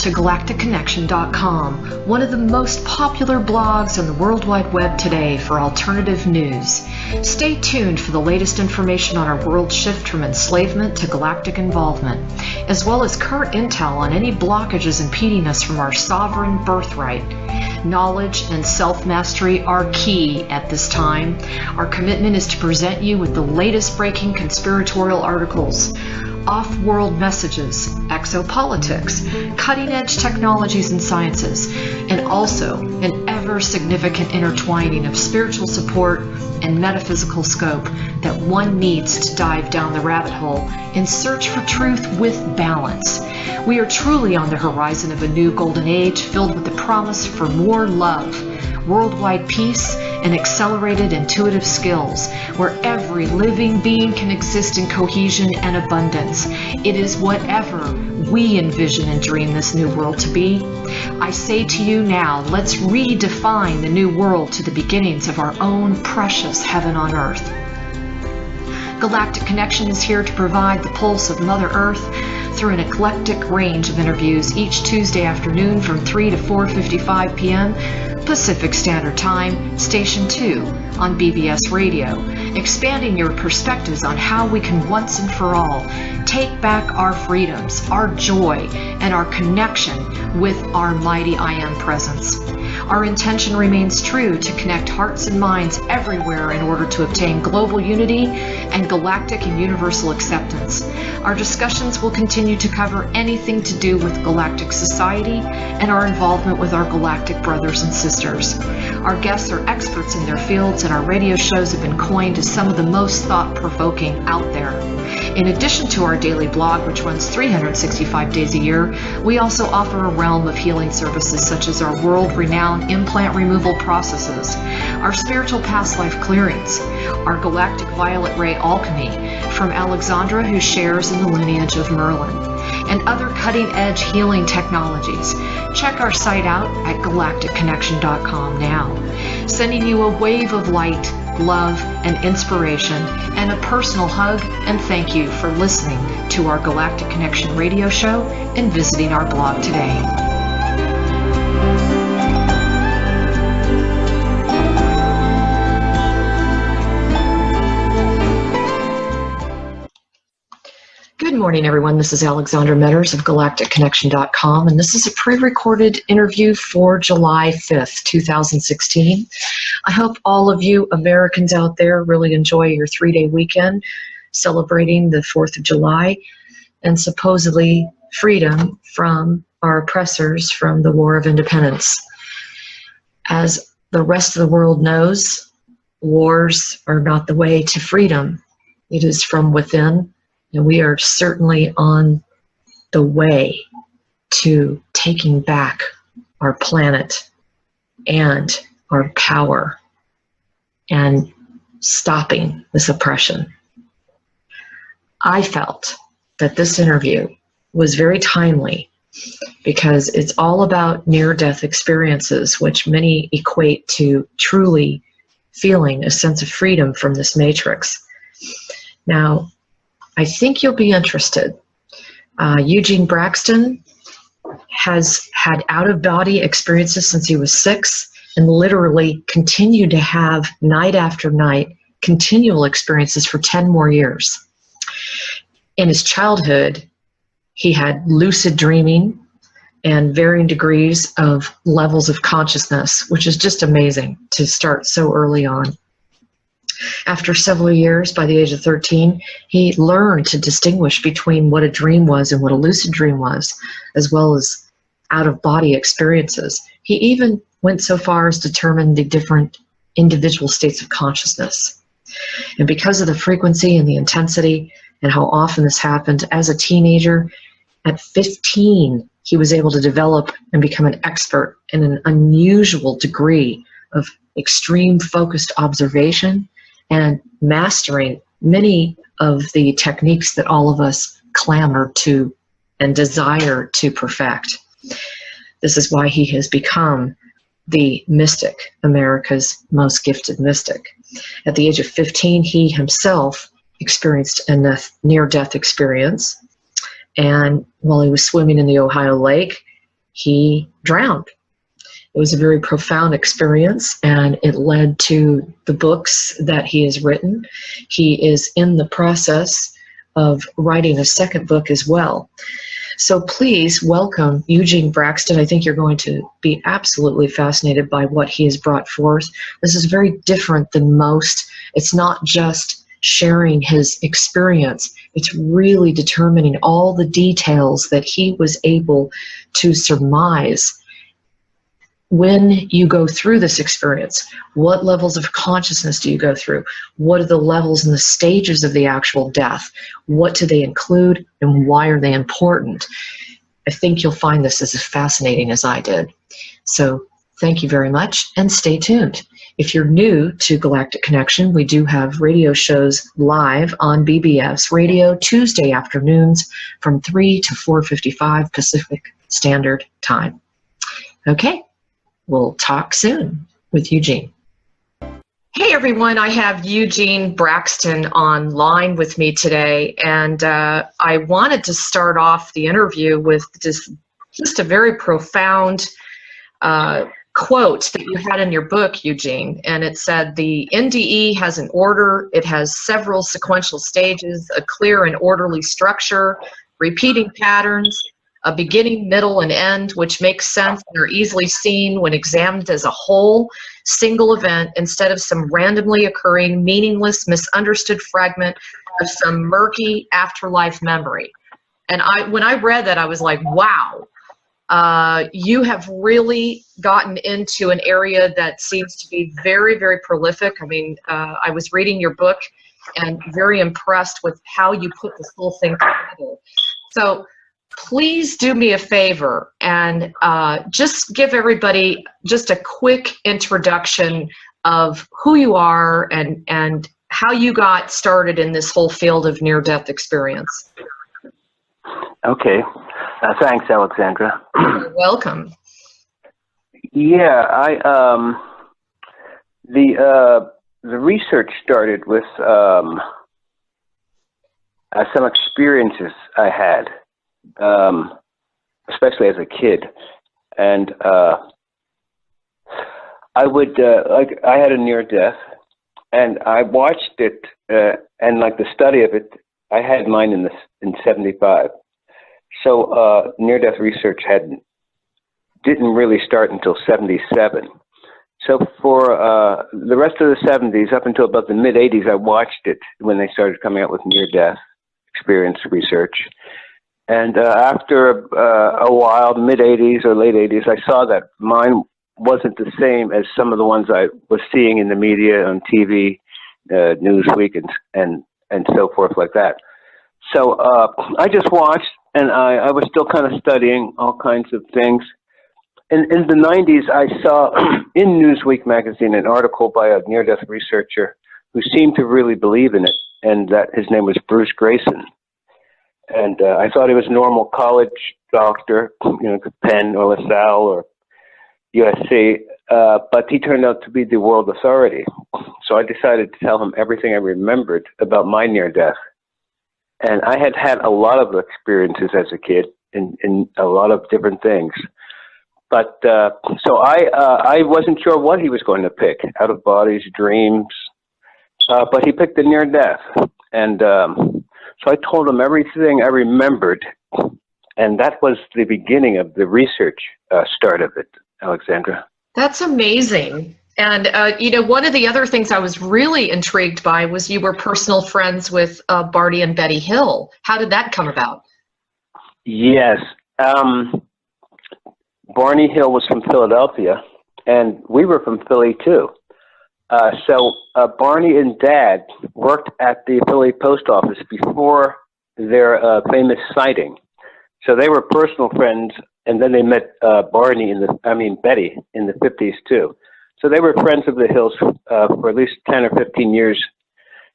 to galacticconnection.com, one of the most popular blogs on the World Wide Web today for alternative news. Stay tuned for the latest information on our world shift from enslavement to galactic involvement, as well as current intel on any blockages impeding us from our sovereign birthright. Knowledge and self-mastery are key at this time. Our commitment is to present you with the latest breaking conspiratorial articles, off-world messages, exopolitics, cutting-edge technologies and sciences, and also an ever-significant intertwining of spiritual support and metaphysical scope that one needs to dive down the rabbit hole in search for truth with balance. We are truly on the horizon of a new golden age filled with the promise for more love, worldwide peace, and accelerated intuitive skills, where every living being can exist in cohesion and abundance. It is whatever we envision and dream this new world to be. I say to you now, let's redefine the new world to the beginnings of our own precious heaven on earth. Galactic Connection is here to provide the pulse of Mother Earth through an eclectic range of interviews each Tuesday afternoon from 3 to 4:55 p.m. Pacific Standard Time, Station 2 on BBS Radio, expanding your perspectives on how we can once and for all take back our freedoms, our joy, and our connection with our mighty I Am presence. Our intention remains true to connect hearts and minds everywhere in order to obtain global unity and galactic and universal acceptance. Our discussions will continue to cover anything to do with galactic society and our involvement with our galactic brothers and sisters. Our guests are experts in their fields, and our radio shows have been coined as some of the most thought-provoking out there. In addition to our daily blog, which runs 365 days a year, we also offer a realm of healing services such as our world-renowned implant removal processes, our spiritual past life clearings, our galactic violet ray alchemy from Alexandra, who shares in the lineage of Merlin, and other cutting-edge healing technologies. Check our site out at galacticconnection.com now, sending you a wave of light, love, and inspiration, and a personal hug and thank you for listening to our Galactic Connection radio show and visiting our blog today. Good morning, everyone. This is Alexandra Meadors of galacticconnection.com, and this is a pre-recorded interview for July 5th, 2016. I hope all of you Americans out there really enjoy your 3-day weekend celebrating the 4th of July and supposedly freedom from our oppressors from the War of Independence. As the rest of the world knows, wars are not the way to freedom. It is from within. And we are certainly on the way to taking back our planet and our power and stopping this oppression. I felt that this interview was very timely because it's all about near-death experiences, which many equate to truly feeling a sense of freedom from this matrix. Now, I think you'll be interested. Eugene Braxton has had out-of-body experiences since he was 6 and literally continued to have night after night continual experiences for 10 more years. In his childhood, he had lucid dreaming and varying degrees of levels of consciousness, which is just amazing to start so early on. After several years, by the age of 13, he learned to distinguish between what a dream was and what a lucid dream was, as well as out-of-body experiences. He even went so far as to determine the different individual states of consciousness. And because of the frequency and the intensity and how often this happened, as a teenager, at 15, he was able to develop and become an expert in an unusual degree of extreme focused observation and mastering many of the techniques that all of us clamor to and desire to perfect. This is why he has become the mystic, America's most gifted mystic. At the age of 15, he himself experienced a near-death experience, and while he was swimming in the Ohio Lake, he drowned. It was a very profound experience, and it led to the books that he has written. He is in the process of writing a second book as well. So please welcome Eugene Braxton. I think you're going to be absolutely fascinated by what he has brought forth. This is very different than most. It's not just sharing his experience. It's really determining all the details that he was able to surmise when you go through this experience. What levels of consciousness do you go through? What are the levels and the stages of the actual death? What do they include, and why are they important? I think you'll find this as fascinating as I did. So thank you very much, and stay tuned. If you're new to Galactic Connection, we do have radio shows live on BBS Radio Tuesday afternoons from 3 to 4:55 Pacific Standard Time. Okay. We'll talk soon with Eugene. Hey everyone, I have Eugene Braxton online with me today, and I wanted to start off the interview with just a very profound quote that you had in your book, Eugene, and it said, "The NDE has an order, it has several sequential stages, a clear and orderly structure, repeating patterns, a beginning, middle, and end, which makes sense and are easily seen when examined as a whole, single event, instead of some randomly occurring, meaningless, misunderstood fragment of some murky afterlife memory." And when I read that, I was like, wow, you have really gotten into an area that seems to be very, very prolific. I mean, I was reading your book and very impressed with how you put this whole thing together. So please do me a favor and just give everybody just a quick introduction of who you are and how you got started in this whole field of near-death experience. Okay. Thanks, Alexandra. You're welcome. Yeah, the research started with some experiences I had. Especially as a kid, and I would I had a near death, and I watched it, and like the study of it, I had mine in '75. So near death research didn't really start until '77. So for the rest of the '70s, up until about the mid '80s, I watched it when they started coming out with near death experience research. And after a while, mid-'80s or late '80s, I saw that mine wasn't the same as some of the ones I was seeing in the media, on TV, Newsweek, and so forth like that. So I just watched, and I was still kind of studying all kinds of things. In the '90s, I saw in Newsweek magazine an article by a near-death researcher who seemed to really believe in it, and that his name was Bruce Grayson. And I thought he was a normal college doctor, Penn or LaSalle or USC, but he turned out to be the world authority. So I decided to tell him everything I remembered about my near-death. And I had had a lot of experiences as a kid in a lot of different things. But so I wasn't sure what he was going to pick, out of bodies, dreams, but he picked the near-death. And so I told him everything I remembered, and that was the beginning of the research start of it, Alexandra. That's amazing. And, one of the other things I was really intrigued by was you were personal friends with Barney and Betty Hill. How did that come about? Yes. Barney Hill was from Philadelphia, and we were from Philly, too. So Barney and Dad worked at the Philly post office before their famous sighting. So they were personal friends, and then they met Betty in the 50s too. So they were friends of the Hills for at least 10 or 15 years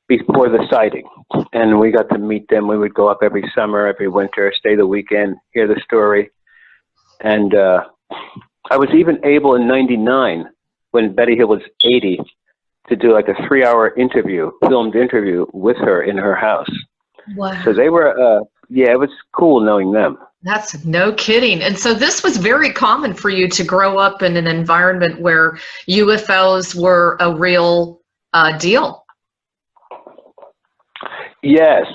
before the sighting. And we got to meet them. We would go up every summer, every winter, stay the weekend, hear the story. And I was even able in '99, when Betty Hill was 80, to do like a 3-hour filmed interview with her in her house. Wow. So they were, it was cool knowing them. That's no kidding. And so this was very common for you to grow up in an environment where UFOs were a real deal. Yes,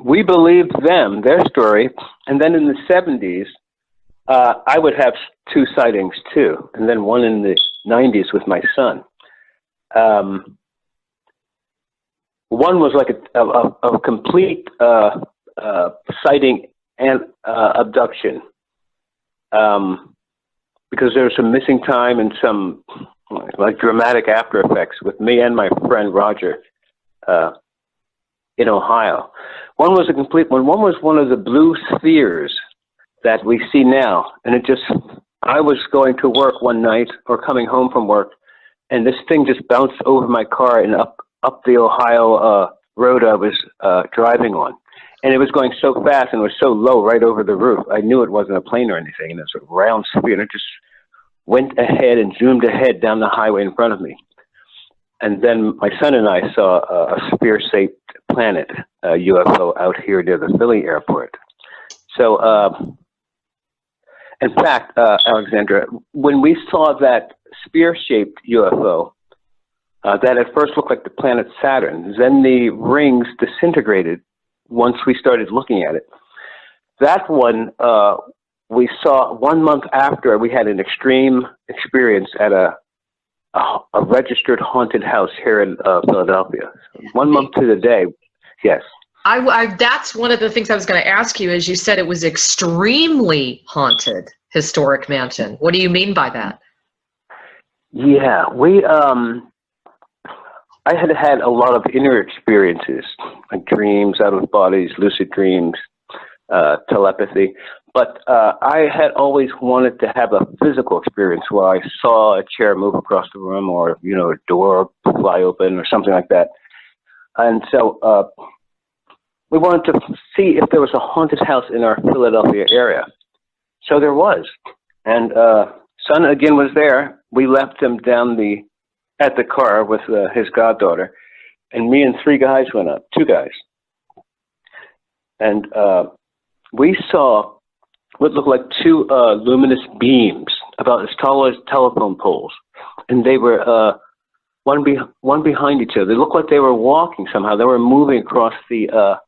we believed them, their story, and then in the 70s, I would have 2 sightings too, and then one in the 90s with my son. One was like a complete sighting and abduction, because there was some missing time and some like dramatic after effects with me and my friend Roger in Ohio. One was a complete one. One was one of the blue spheres that we see now, and I was going to work one night or coming home from work, and this thing just bounced over my car and up the Ohio road I was driving on. And it was going so fast and it was so low right over the roof. I knew it wasn't a plane or anything. And it was a round sphere, and it just went ahead and zoomed ahead down the highway in front of me. And then my son and I saw a sphere-shaped planet, UFO, out here near the Philly airport. So, in fact, Alexandra, when we saw that sphere-shaped UFO, that at first looked like the planet Saturn, then the rings disintegrated once we started looking at it. That one we saw 1 month after we had an extreme experience at a registered haunted house here in Philadelphia. 1 month to the day, yes. That's one of the things I was going to ask you, is you said it was extremely haunted, historic mansion. What do you mean by that? Yeah, I had a lot of inner experiences, like dreams, out of bodies, lucid dreams, telepathy. But I had always wanted to have a physical experience where I saw a chair move across the room, or a door fly open or something like that. And so we wanted to see if there was a haunted house in our Philadelphia area. So there was. And son again was there. We left him at the car with his goddaughter, and me and 3 guys went up, 2 guys. And we saw what looked like 2 luminous beams about as tall as telephone poles. And they were one behind each other. They looked like they were walking somehow. They were moving across the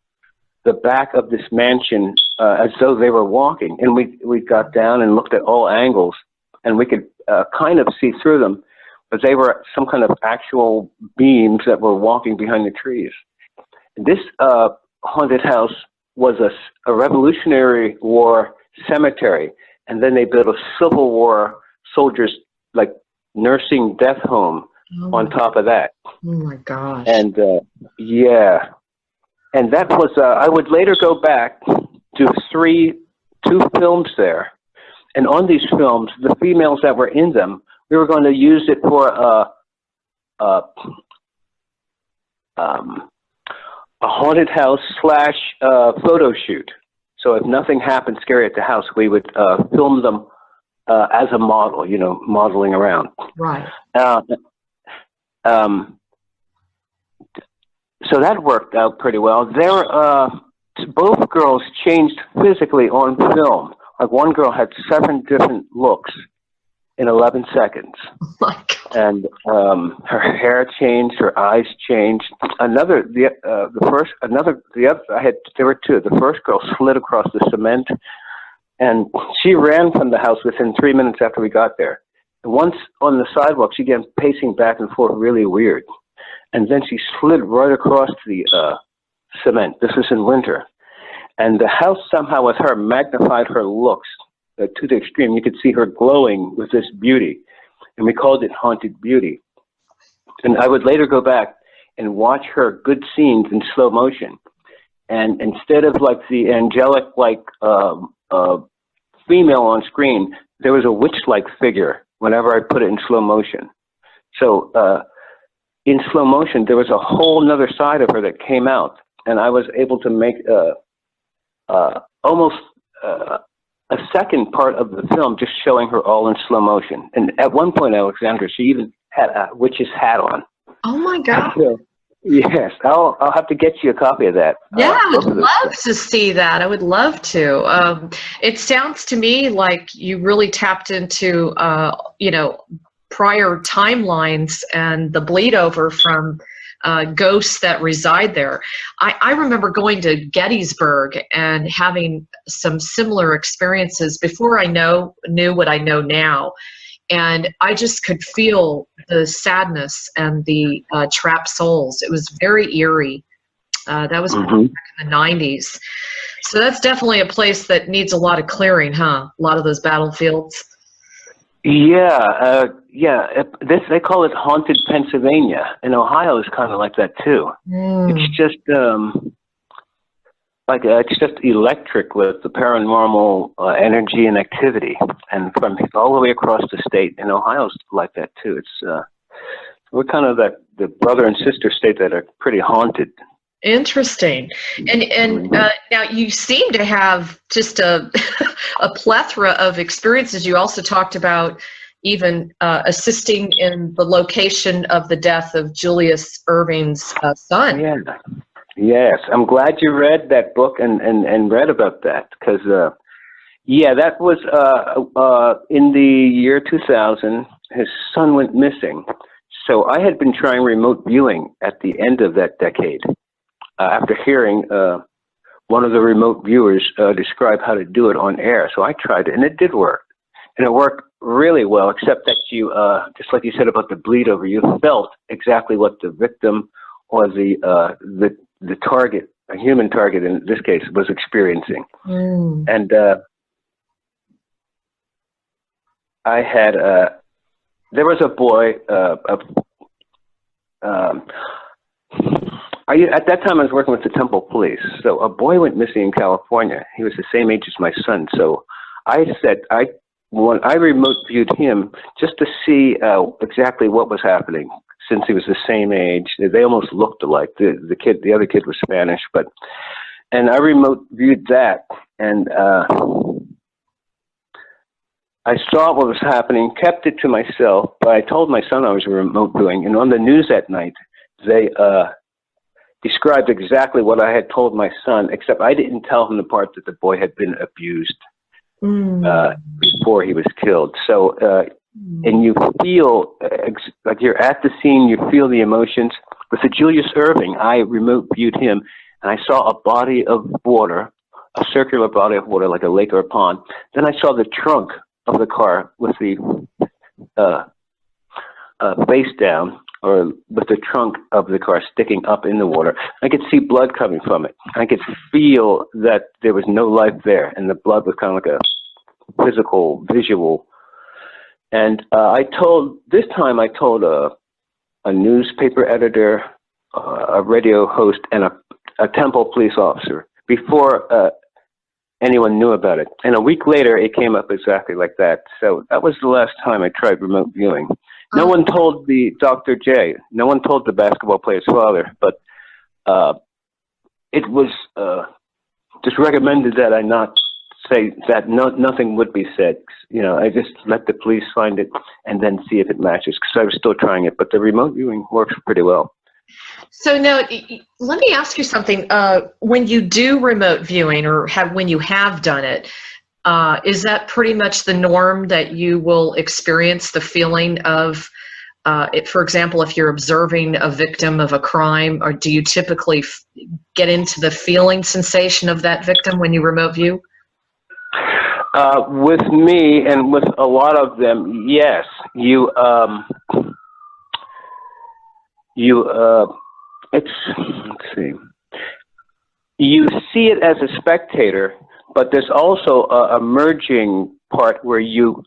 back of this mansion as though they were walking. And we got down and looked at all angles, and we could kind of see through them. But they were some kind of actual beams that were walking behind the trees. This haunted house was a Revolutionary War cemetery, and then they built a Civil War soldiers, like, nursing death home on top of that. Oh my gosh. And yeah, and that was I would later go back to 2 films there, and on these films, the females that were in them, we were going to use it for a haunted house / photo shoot. So if nothing happened scary at the house, we would film them as a model, modeling around. Right. So that worked out pretty well. Both girls changed physically on film. Like, one girl had 7 different looks in 11 seconds. Oh my God. And her hair changed, her eyes changed. There were 2. The first girl slid across the cement, and she ran from the house within 3 minutes after we got there. And once on the sidewalk, she began pacing back and forth really weird. And then she slid right across the cement. This was in winter. And the house somehow with her magnified her looks to the extreme. You could see her glowing with this beauty, and we called it Haunted Beauty. And I would later go back and watch her good scenes in slow motion, and instead of like the angelic female on screen, there was a witch-like figure whenever I put it in slow motion. So in slow motion, there was a whole nother side of her that came out, and I was able to make almost a second part of the film just showing her all in slow motion. And at one point, Alexandra, she even had a witch's hat on. Oh my God. Yes, I'll have to get you a copy of that. Yeah, I would love to see that. I would love to. It sounds to me like you really tapped into, prior timelines and the bleed over from ghosts that reside there. I remember going to Gettysburg and having some similar experiences before I knew what I know now. And I just could feel the sadness and the trapped souls. It was very eerie. That was back in the 90s. So that's definitely a place that needs a lot of clearing, huh? A lot of those battlefields. Yeah, they call it haunted Pennsylvania, and Ohio is kind of like that too. It's just it's just electric with the paranormal energy and activity, and from all the way across the state. And Ohio's like that too. It's we're kind of the brother and sister state that are pretty haunted. Interesting. And now you seem to have just a plethora of experiences. You also talked about even assisting in the location of the death of Julius Irving's son. Yeah. Yes, I'm glad you read that book and read about that, because that was in the year 2000. His son went missing, so I had been trying remote viewing at the end of that decade. After hearing one of the remote viewers describe how to do it on air, so I tried it, and it did work, and it worked really well. Except that you, just like you said about the bleed over, you felt exactly what the victim or the target, a human target in this case, was experiencing. And I had there was a boy. At that time, I was working with the Temple Police. So a boy went missing in California. He was the same age as my son. So I said, when I remote viewed him just to see exactly what was happening, since he was the same age. They almost looked alike. The other kid was Spanish, and I remote viewed that, and I saw what was happening, kept it to myself, but I told my son I was remote viewing, and on the news that night, they described exactly what I had told my son, except I didn't tell him the part that the boy had been abused before he was killed. So, and you feel like you're at the scene, you feel the emotions. With the Julius Irving, I remote viewed him, and I saw a body of water, a circular body of water like a lake or a pond. Then I saw the trunk of the car with the face down, or with the trunk of the car sticking up in the water. I could see blood coming from it. I could feel that there was no life there, and the blood was kind of like a physical, visual. And I told a newspaper editor, a radio host, and a Temple police officer before anyone knew about it. And a week later, it came up exactly like that. So that was the last time I tried remote viewing. No one told the Dr. J. No one told the basketball player's father, but it was just recommended that I not say that. Nothing would be said. You know, I just let the police find it and then see if it matches, because I was still trying it. But the remote viewing works pretty well. So now, let me ask you something. When you do remote viewing, or when you have done it, is that pretty much the norm, that you will experience the feeling of, for example, if you're observing a victim of a crime, or do you typically get into the feeling sensation of that victim when you remote view? With me and with a lot of them, yes. Let's see. You see it as a spectator, but there's also a merging part where you,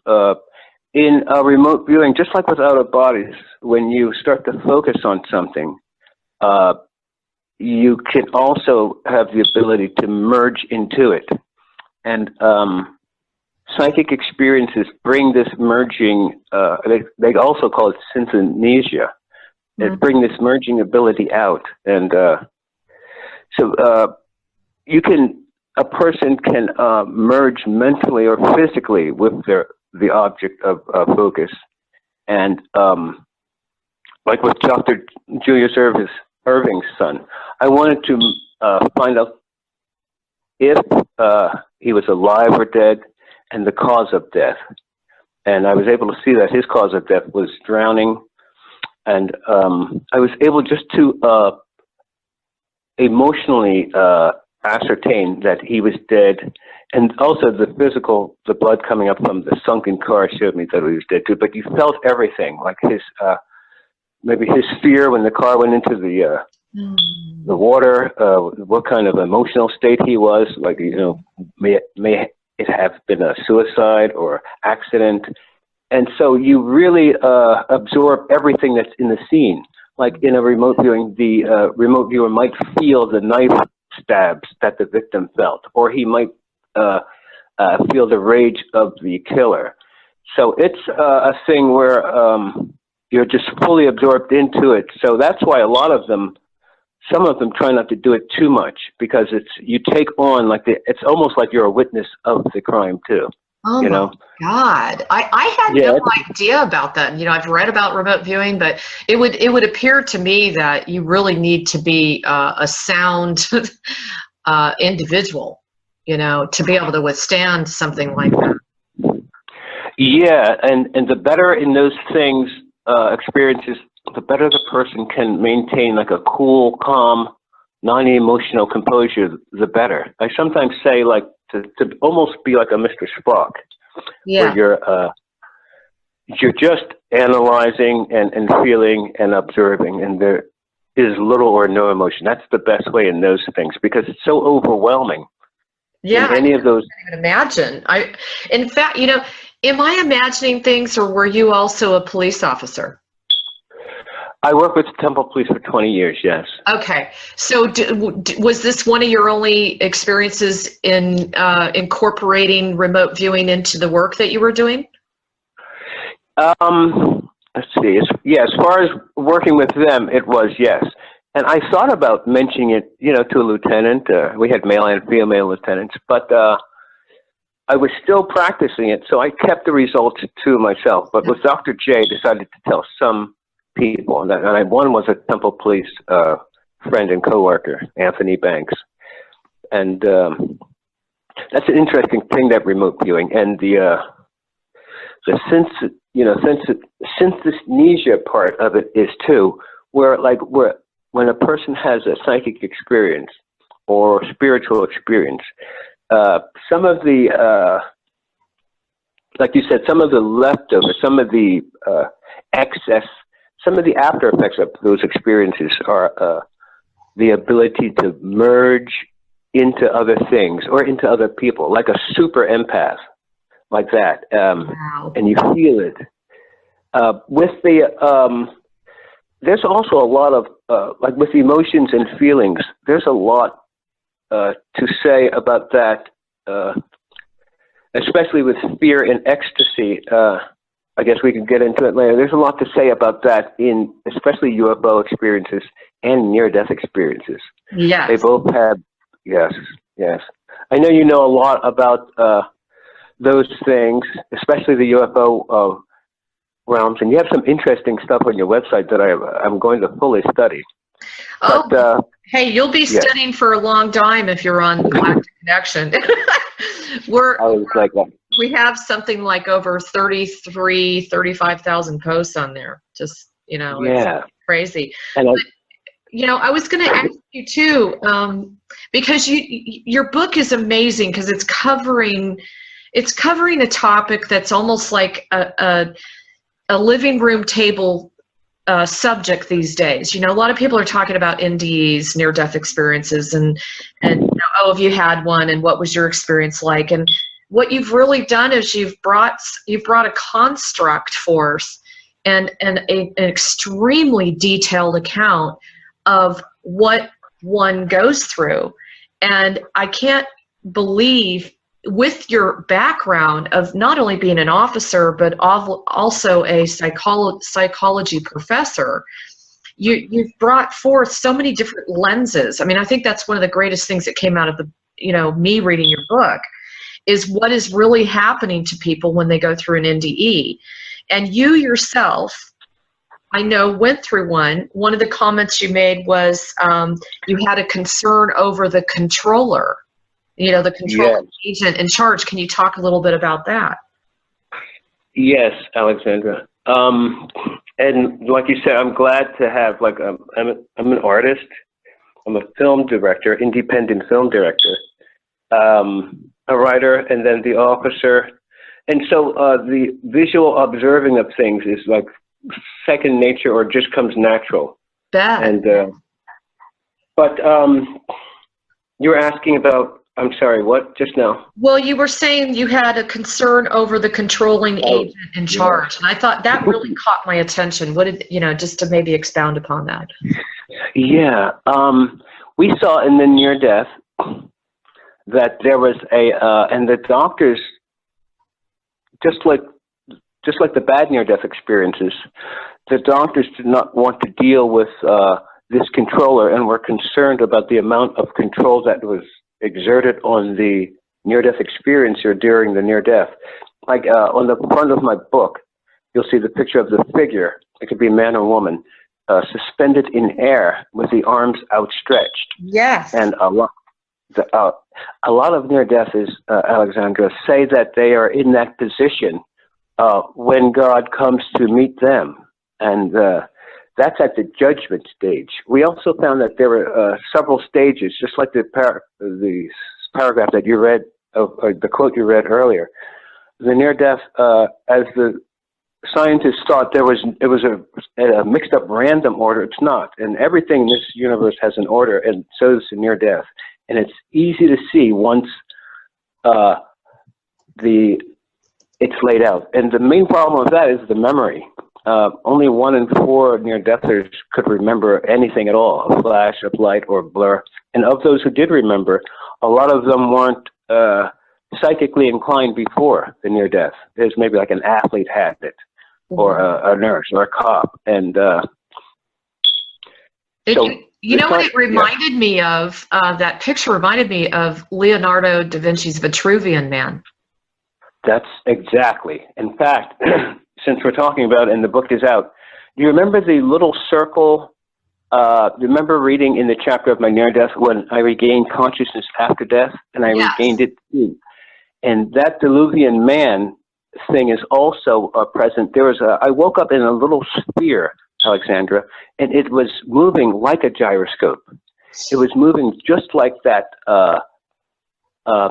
in a remote viewing, just like with out of bodies, when you start to focus on something, you can also have the ability to merge into it. And psychic experiences bring this merging, they also call it synesthesia. They bring this merging ability out. And so a person can merge mentally or physically with the object of focus. And like with Dr. Julius Irving's son. I wanted to find out if he was alive or dead and the cause of death. And I was able to see that his cause of death was drowning. And I was able just to emotionally ascertain that he was dead. And also the physical, the blood coming up from the sunken car showed me that he was dead too. But you felt everything, like his, maybe his fear when the car went into the water, what kind of emotional state he was, like, you know, may it have been a suicide or accident. And so you really absorb everything that's in the scene. Like in a remote viewing, the remote viewer might feel the knife stabs that the victim felt, or he might feel the rage of the killer. So it's a thing where you're just fully absorbed into it. So that's why a lot of them, some of them try not to do it too much, because you take on like it's almost like you're a witness of the crime too. Oh, you my know? God. I had no idea about that. You know, I've read about remote viewing, but it would appear to me that you really need to be a sound individual, you know, to be able to withstand something like that. Yeah, and the better in those things, experiences, the better the person can maintain like a cool, calm, non-emotional composure, the better. I sometimes say like to almost be like a Mr. Spock, Yeah. where you're just analyzing and feeling and observing, and there is little or no emotion. That's the best way in those things, because it's so overwhelming. Yeah, any of those. I can't even imagine. In fact, you know, am I imagining things, or were you also a police officer? I worked with the Temple Police for 20 years, yes. Okay. So was this one of your only experiences in incorporating remote viewing into the work that you were doing? Let's see. As far as working with them, it was, yes. And I thought about mentioning it, you know, to a lieutenant. We had male and female lieutenants, but I was still practicing it, so I kept the results to myself. But with Dr. J, I decided to tell some people, and one was a Temple Police friend and coworker, Anthony Banks, and that's an interesting thing, that remote viewing, and the synesthesia part of it is too, where when a person has a psychic experience or spiritual experience, some of the like you said, some of the leftovers, some of the excess. Some of the after effects of those experiences are the ability to merge into other things or into other people, like a super empath, like that. Wow. And you feel it. With the, there's also a lot of, like with emotions and feelings, there's a lot to say about that, especially with fear and ecstasy. I guess we can get into it later. There's a lot to say about that in especially UFO experiences and near-death experiences. Yes. They both have, yes. I know you know a lot about those things, especially the UFO realms, and you have some interesting stuff on your website that I'm going to fully study. But, hey, you'll be studying for a long time if you're on Galactic Connection. We have something like over 35,000 posts on there. Just, you know, it's crazy. And you know, I was going to ask you too, because your book is amazing, because it's covering a topic that's almost like a living room table subject these days. You know, a lot of people are talking about NDEs, near-death experiences, and you know, oh, have you had one, and what was your experience like? And what you've really done is you've brought a construct force and an extremely detailed account of what one goes through. And I can't believe, with your background of not only being an officer, but also a psychology professor, you've brought forth so many different lenses. I mean, I think that's one of the greatest things that came out of me reading your book, is what is really happening to people when they go through an NDE. And you yourself I know went through one. One of the comments you made was you had a concern over the controller, the controlling agent in charge. Can you talk a little bit about that? Yes, Alexandra. And like you said, I'm glad to have, I'm an artist. I'm a film director, independent film director, a writer, and then the officer. And so the visual observing of things is like second nature, or just comes natural. And but you were asking about, I'm sorry, what just now? Well, you were saying you had a concern over the controlling agent in charge, and I thought that really caught my attention. What did just to maybe expound upon that? Yeah, we saw in the near death that there was and the doctors, just like the bad near death experiences, the doctors did not want to deal with this controller, and were concerned about the amount of control that was exerted on the near-death experiencer during the near-death. Like on the front of my book, you'll see the picture of the figure. It could be a man or woman, suspended in air with the arms outstretched. Yes. And a lot of near-deaths, Alexandra, say that they are in that position when God comes to meet them. And that's at the judgment stage. We also found that there were several stages, just like the paragraph that you read, or the quote you read earlier. The near-death, as the scientists thought, it was a mixed-up random order. It's not, and everything in this universe has an order, and so does the near-death. And it's easy to see once it's laid out. And the main problem with that is the memory. Only 1 in 4 near-deathers could remember anything at all, a flash of light or blur. And of those who did remember, a lot of them weren't psychically inclined before the near-death. There's maybe like an athlete had it, or a nurse, or a cop. And what it reminded me of? That picture reminded me of Leonardo da Vinci's Vitruvian Man. That's exactly. In fact, since we're talking about it and the book is out, do you remember the little circle? Remember reading in the chapter of my near-death when I regained consciousness after death, and I regained it too. And that Diluvian man thing is also present. I woke up in a little sphere, Alexandra, and it was moving like a gyroscope. It was moving just like that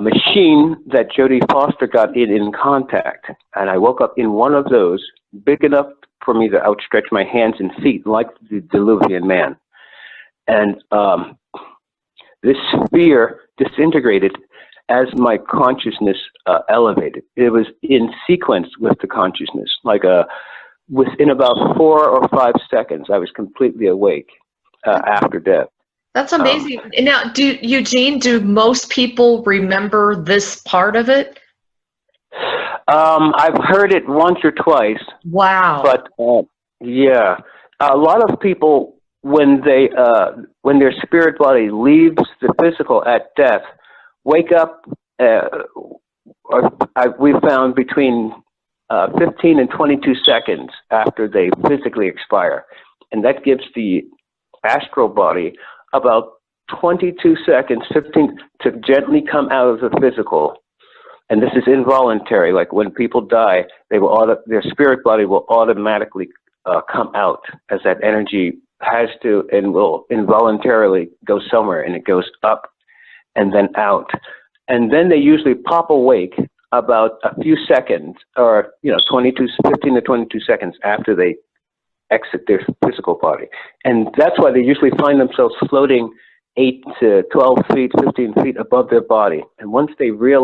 machine that Jodie Foster got in Contact. And I woke up in one of those, big enough for me to outstretch my hands and feet like the Diluvian man. And this sphere disintegrated as my consciousness elevated. It was in sequence with the consciousness. Within about 4 or 5 seconds, I was completely awake after death. That's amazing. Now, Eugene, do most people remember this part of it? I've heard it once or twice. Wow. But yeah, a lot of people, when their spirit body leaves the physical at death, wake up. We found between 15 and 22 seconds after they physically expire, and that gives the astral body about 22 seconds, 15, to gently come out of the physical. And this is involuntary. Like when people die, their spirit body will automatically come out, as that energy has to and will involuntarily go somewhere, and it goes up and then out. And then they usually pop awake about a few seconds, or 15 to 22 seconds after they exit their physical body. And that's why they usually find themselves floating 8 to 12 feet, 15 feet above their body. And once they look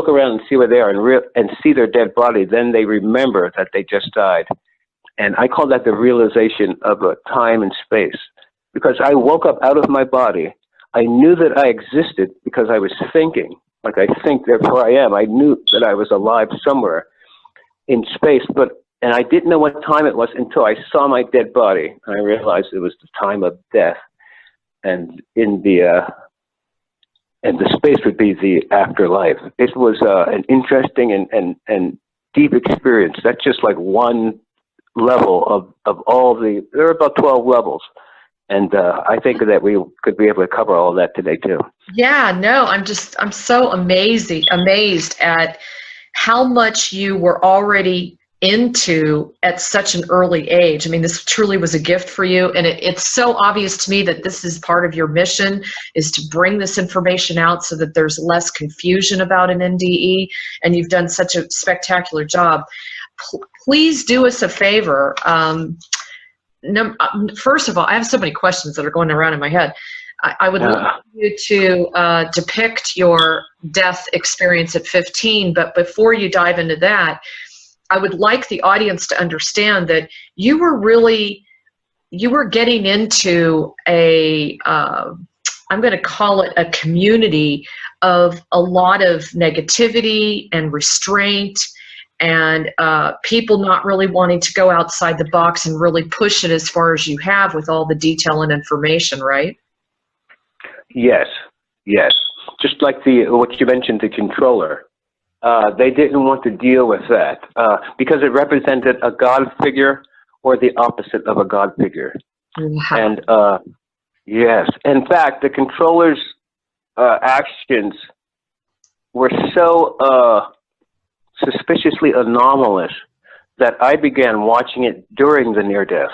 around and see where they are and see their dead body, then they remember that they just died. And I call that the realization of a time and space. Because I woke up out of my body, I knew that I existed because I was thinking. Like I think, therefore I am. I knew that I was alive somewhere in space, and I didn't know what time it was until I saw my dead body, and I realized it was the time of death, and the space would be the afterlife. It was an interesting and deep experience. That's just like one level of all there are about 12 levels. And I think that we could be able to cover all of that today too. Yeah, no, I'm so amazed at how much you were already into at such an early age. I mean, this truly was a gift for you, and it's so obvious to me that this is part of your mission, is to bring this information out so that there's less confusion about an NDE, and you've done such a spectacular job. Please do us a favor. First of all, I have so many questions that are going around in my head. I would love you to depict your death experience at 15, but before you dive into that, I would like the audience to understand that you were getting into I'm going to call it a community of a lot of negativity and restraint, and people not really wanting to go outside the box and really push it as far as you have with all the detail and information, right? Yes. Just like what you mentioned, the controller. They didn't want to deal with that because it represented a God figure or the opposite of a God figure. Wow. And yes, in fact, the controller's actions were so suspiciously anomalous that I began watching it during the near death.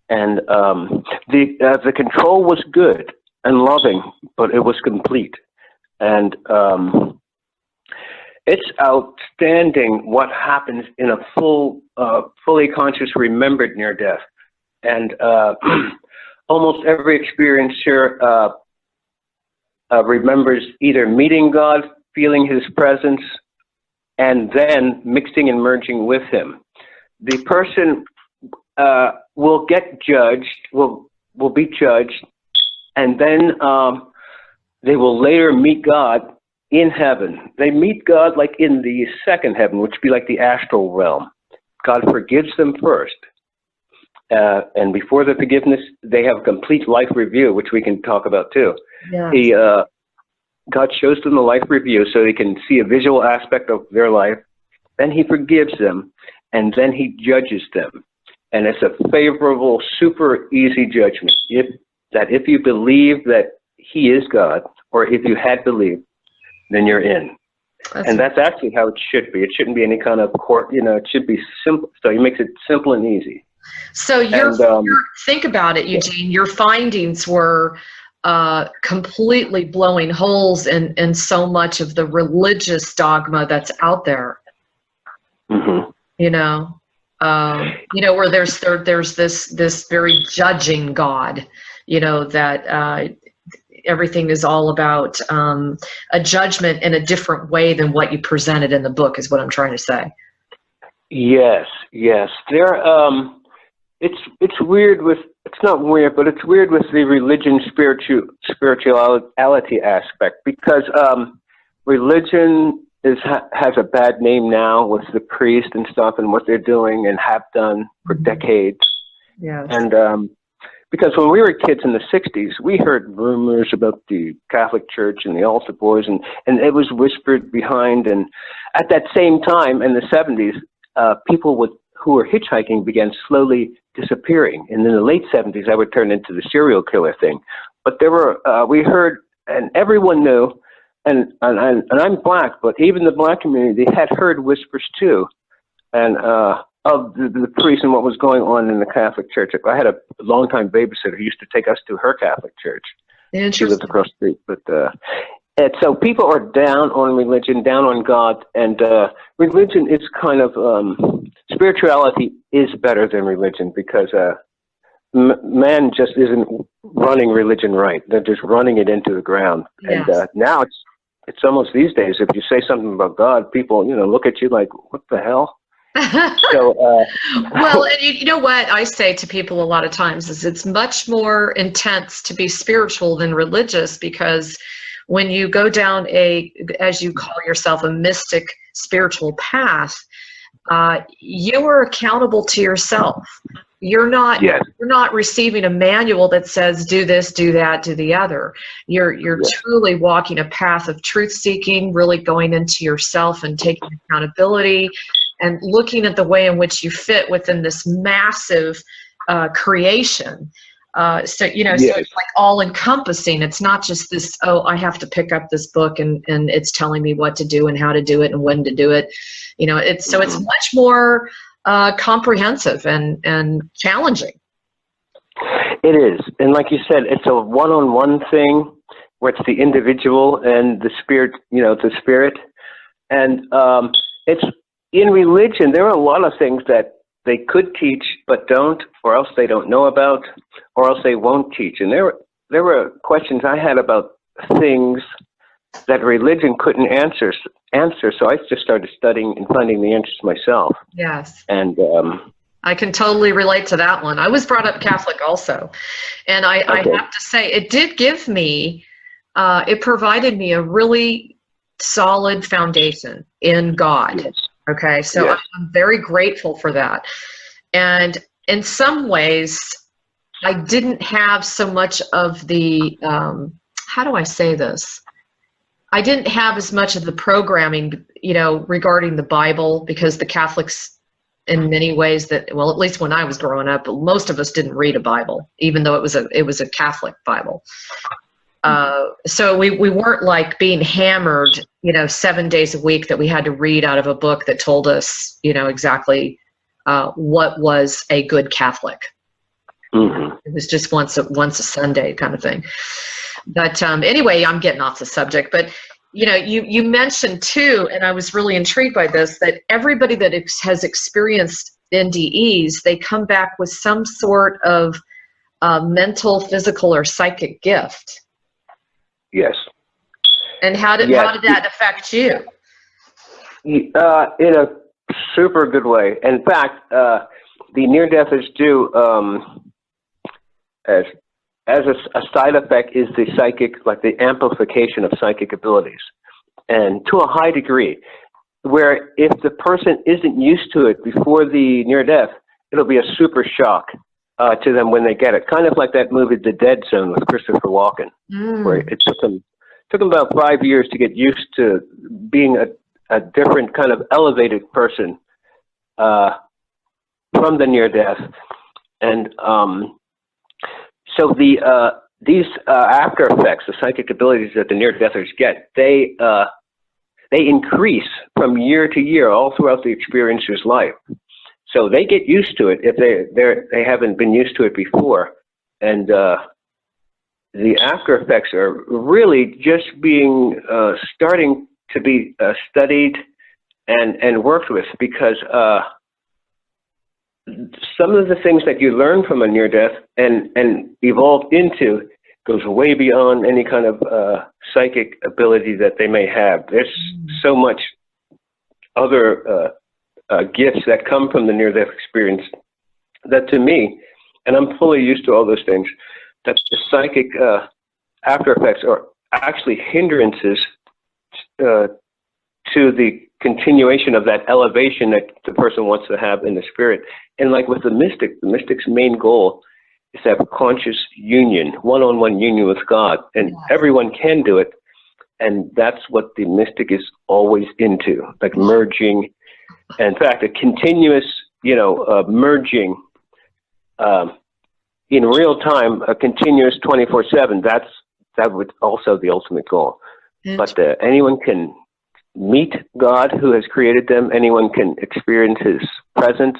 And the control was good and loving, but it was complete. And it's outstanding what happens in a fully conscious, remembered near death. And almost every experiencer remembers either meeting God, feeling his presence, and then mixing and merging with him. The person will get judged, will be judged, and then they will later meet God in heaven. They meet God like in the second heaven, which would be like the astral realm. God forgives them first. And before the forgiveness, they have a complete life review, which we can talk about too. Yeah. God shows them the life review so they can see a visual aspect of their life. Then he forgives them, and then he judges them. And it's a favorable, super easy judgment. If you believe that he is God, or if you had believed, then you're in. That's actually how it should be. It shouldn't be any kind of court, it should be simple. So he makes it simple and easy. So think about it, Eugene, your findings were completely blowing holes in so much of the religious dogma that's out there. Mm-hmm. Where there's this very judging God, that everything is all about a judgment in a different way than what you presented in the book, is what I'm trying to say. Yes. It's weird it's not weird, but it's weird with the religion spirituality aspect, because religion has a bad name now with the priest and stuff and what they're doing and have done for decades. Yes. And because when we were kids in the 60s, we heard rumors about the Catholic Church and the altar boys, and it was whispered behind. And at that same time, in the 70s, people who were hitchhiking began slowly disappearing. And in the late 70s, I would turn into the serial killer thing. But we heard, and everyone knew, and I'm black, but even the black community had heard whispers too, and of the priest and what was going on in the Catholic Church. I had a longtime babysitter who used to take us to her Catholic church. She lived across the street. And so people are down on religion, down on God, and religion is kind of, spirituality is better than religion, because man just isn't running religion right. They're just running it into the ground. Yes. And now it's almost these days, if you say something about God, people, look at you like, what the hell? So, well, and you know what I say to people a lot of times is it's much more intense to be spiritual than religious, because when you go down as you call yourself, a mystic spiritual path, you are accountable to yourself. You're not receiving a manual that says do this, do that, do the other. You're truly walking a path of truth seeking, really going into yourself and taking accountability and looking at the way in which you fit within this massive creation. So Yes. so it's like all encompassing. It's not just this, oh, I have to pick up this book and it's telling me what to do and how to do it and when to do it. It's much more comprehensive and challenging. It is. And like you said, it's a one-on-one thing where it's the individual and the spirit, the spirit. And it's in religion, there are a lot of things that they could teach but don't, or else they don't know about, or else they won't teach. And there were questions I had about things that religion couldn't answer. So I just started studying and finding the answers myself. Yes. And I can totally relate to that one. I was brought up Catholic also. And I have to say, it did give me, it provided me a really solid foundation in God. Yes. Okay, so Yes. I'm very grateful for that. And in some ways, I didn't have so much of the, how do I say this? I didn't have as much of the programming, regarding the Bible, because the Catholics, in many ways, at least when I was growing up, most of us didn't read a Bible, even though it was a Catholic Bible. So we weren't like being hammered, 7 days a week that we had to read out of a book that told us, exactly what was a good Catholic. Mm-hmm. It was just once a Sunday kind of thing. But anyway, I'm getting off the subject. But you mentioned too, and I was really intrigued by this, that everybody that has experienced NDEs, they come back with some sort of mental, physical, or psychic gift. Yes. And how did that affect you? In a super good way. In fact, the near-deathers do, as a side effect, is the psychic, like the amplification of psychic abilities, and to a high degree, where if the person isn't used to it before the near-death, it'll be a super shock to them when they get it. Kind of like that movie, The Dead Zone, with Christopher Walken, where it took them about 5 years to get used to being a different kind of elevated person from the near-death. And so these after effects, the psychic abilities that the near-deathers get, they increase from year to year all throughout the experiencer's life. So they get used to it if they haven't been used to it before. And the after effects are really just being starting to be studied and worked with, because some of the things that you learn from a near-death and evolve into goes way beyond any kind of psychic ability that they may have. There's so much other gifts that come from the near-death experience that, to me, and I'm fully used to all those things, that the psychic after effects are actually hindrances to the continuation of that elevation that the person wants to have in the spirit. And like with the mystic's main goal is to have a conscious union, one-on-one union with God, and everyone can do it. And that's what the mystic is always into, like merging. In fact, a continuous, merging in real time, a continuous 24/7. That would also the ultimate goal. But anyone can meet God who has created them. Anyone can experience His presence.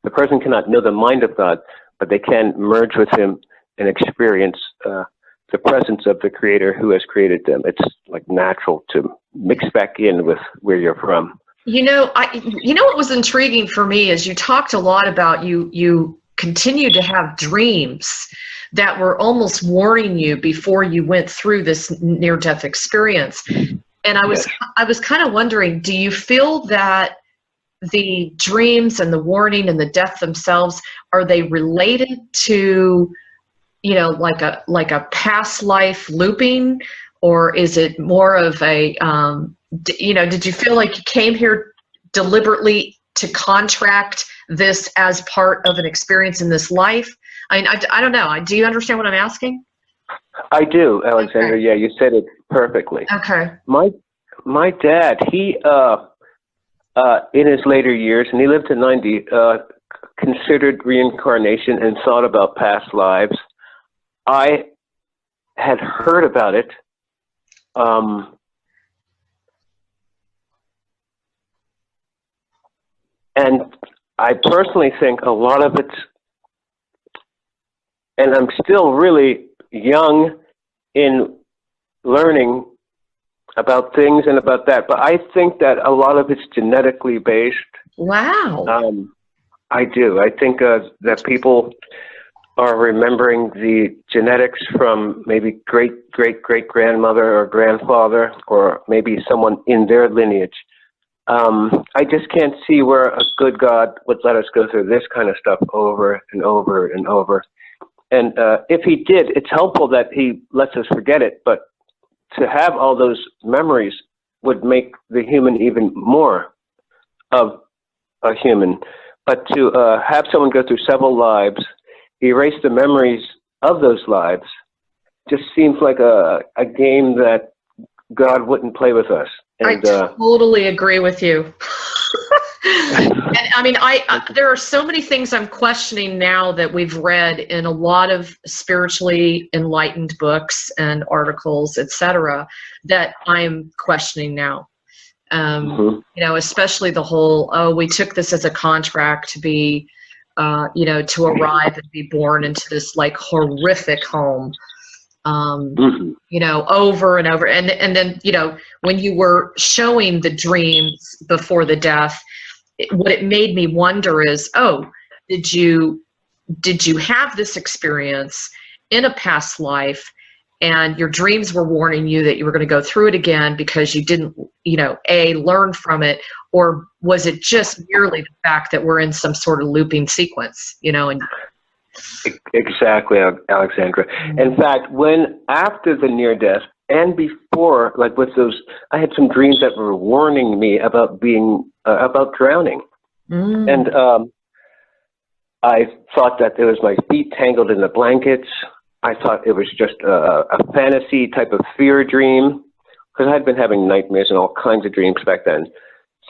The person cannot know the mind of God, but they can merge with Him and experience the presence of the Creator who has created them. It's like natural to mix back in with where you're from. What was intriguing for me is you talked a lot about you continue to have dreams that were almost warning you before you went through this near-death experience. And I was kind of wondering, do you feel that the dreams and the warning and the death themselves, are they related to, like a past life looping, or is it more of a, did you feel like you came here deliberately to contract this as part of an experience in this life? I mean, I don't know. Do you understand what I'm asking? I do, Alexandra. Okay. Yeah, you said it perfectly. Okay. My dad, he in his later years, and he lived to 90, considered reincarnation and thought about past lives. I had heard about it. And I personally think a lot of it's, and I'm still really young in learning about things and about that, but I think that a lot of it's genetically based. Wow. I do. I think that people are remembering the genetics from maybe great-great-great-grandmother or grandfather, or maybe someone in their lineage. I just can't see where a good God would let us go through this kind of stuff over and over and over. And if he did, it's helpful that he lets us forget it, but to have all those memories would make the human even more of a human. But to have someone go through several lives, erase the memories of those lives, just seems like a game that God wouldn't play with us. And, I totally agree with you. And I mean, there are so many things I'm questioning now that we've read in a lot of spiritually enlightened books and articles, etc., that I'm questioning now. You know, especially the whole, we took this as a contract to be, you know, to arrive and be born into this like horrific home. You know, over and over. And then, you know, when you were showing the dreams before the death, what it made me wonder is, did you have this experience in a past life, and your dreams were warning you that you were going to go through it again because you didn't, you know, learn from it, or was it just merely the fact that we're in some sort of looping sequence, you know? And exactly, Alexandra. In fact, after the near death and before, like with those, I had some dreams that were warning me about about drowning. And I thought that it was my feet tangled in the blankets. I thought it was just a fantasy type of fear dream, because I'd been having nightmares and all kinds of dreams back then.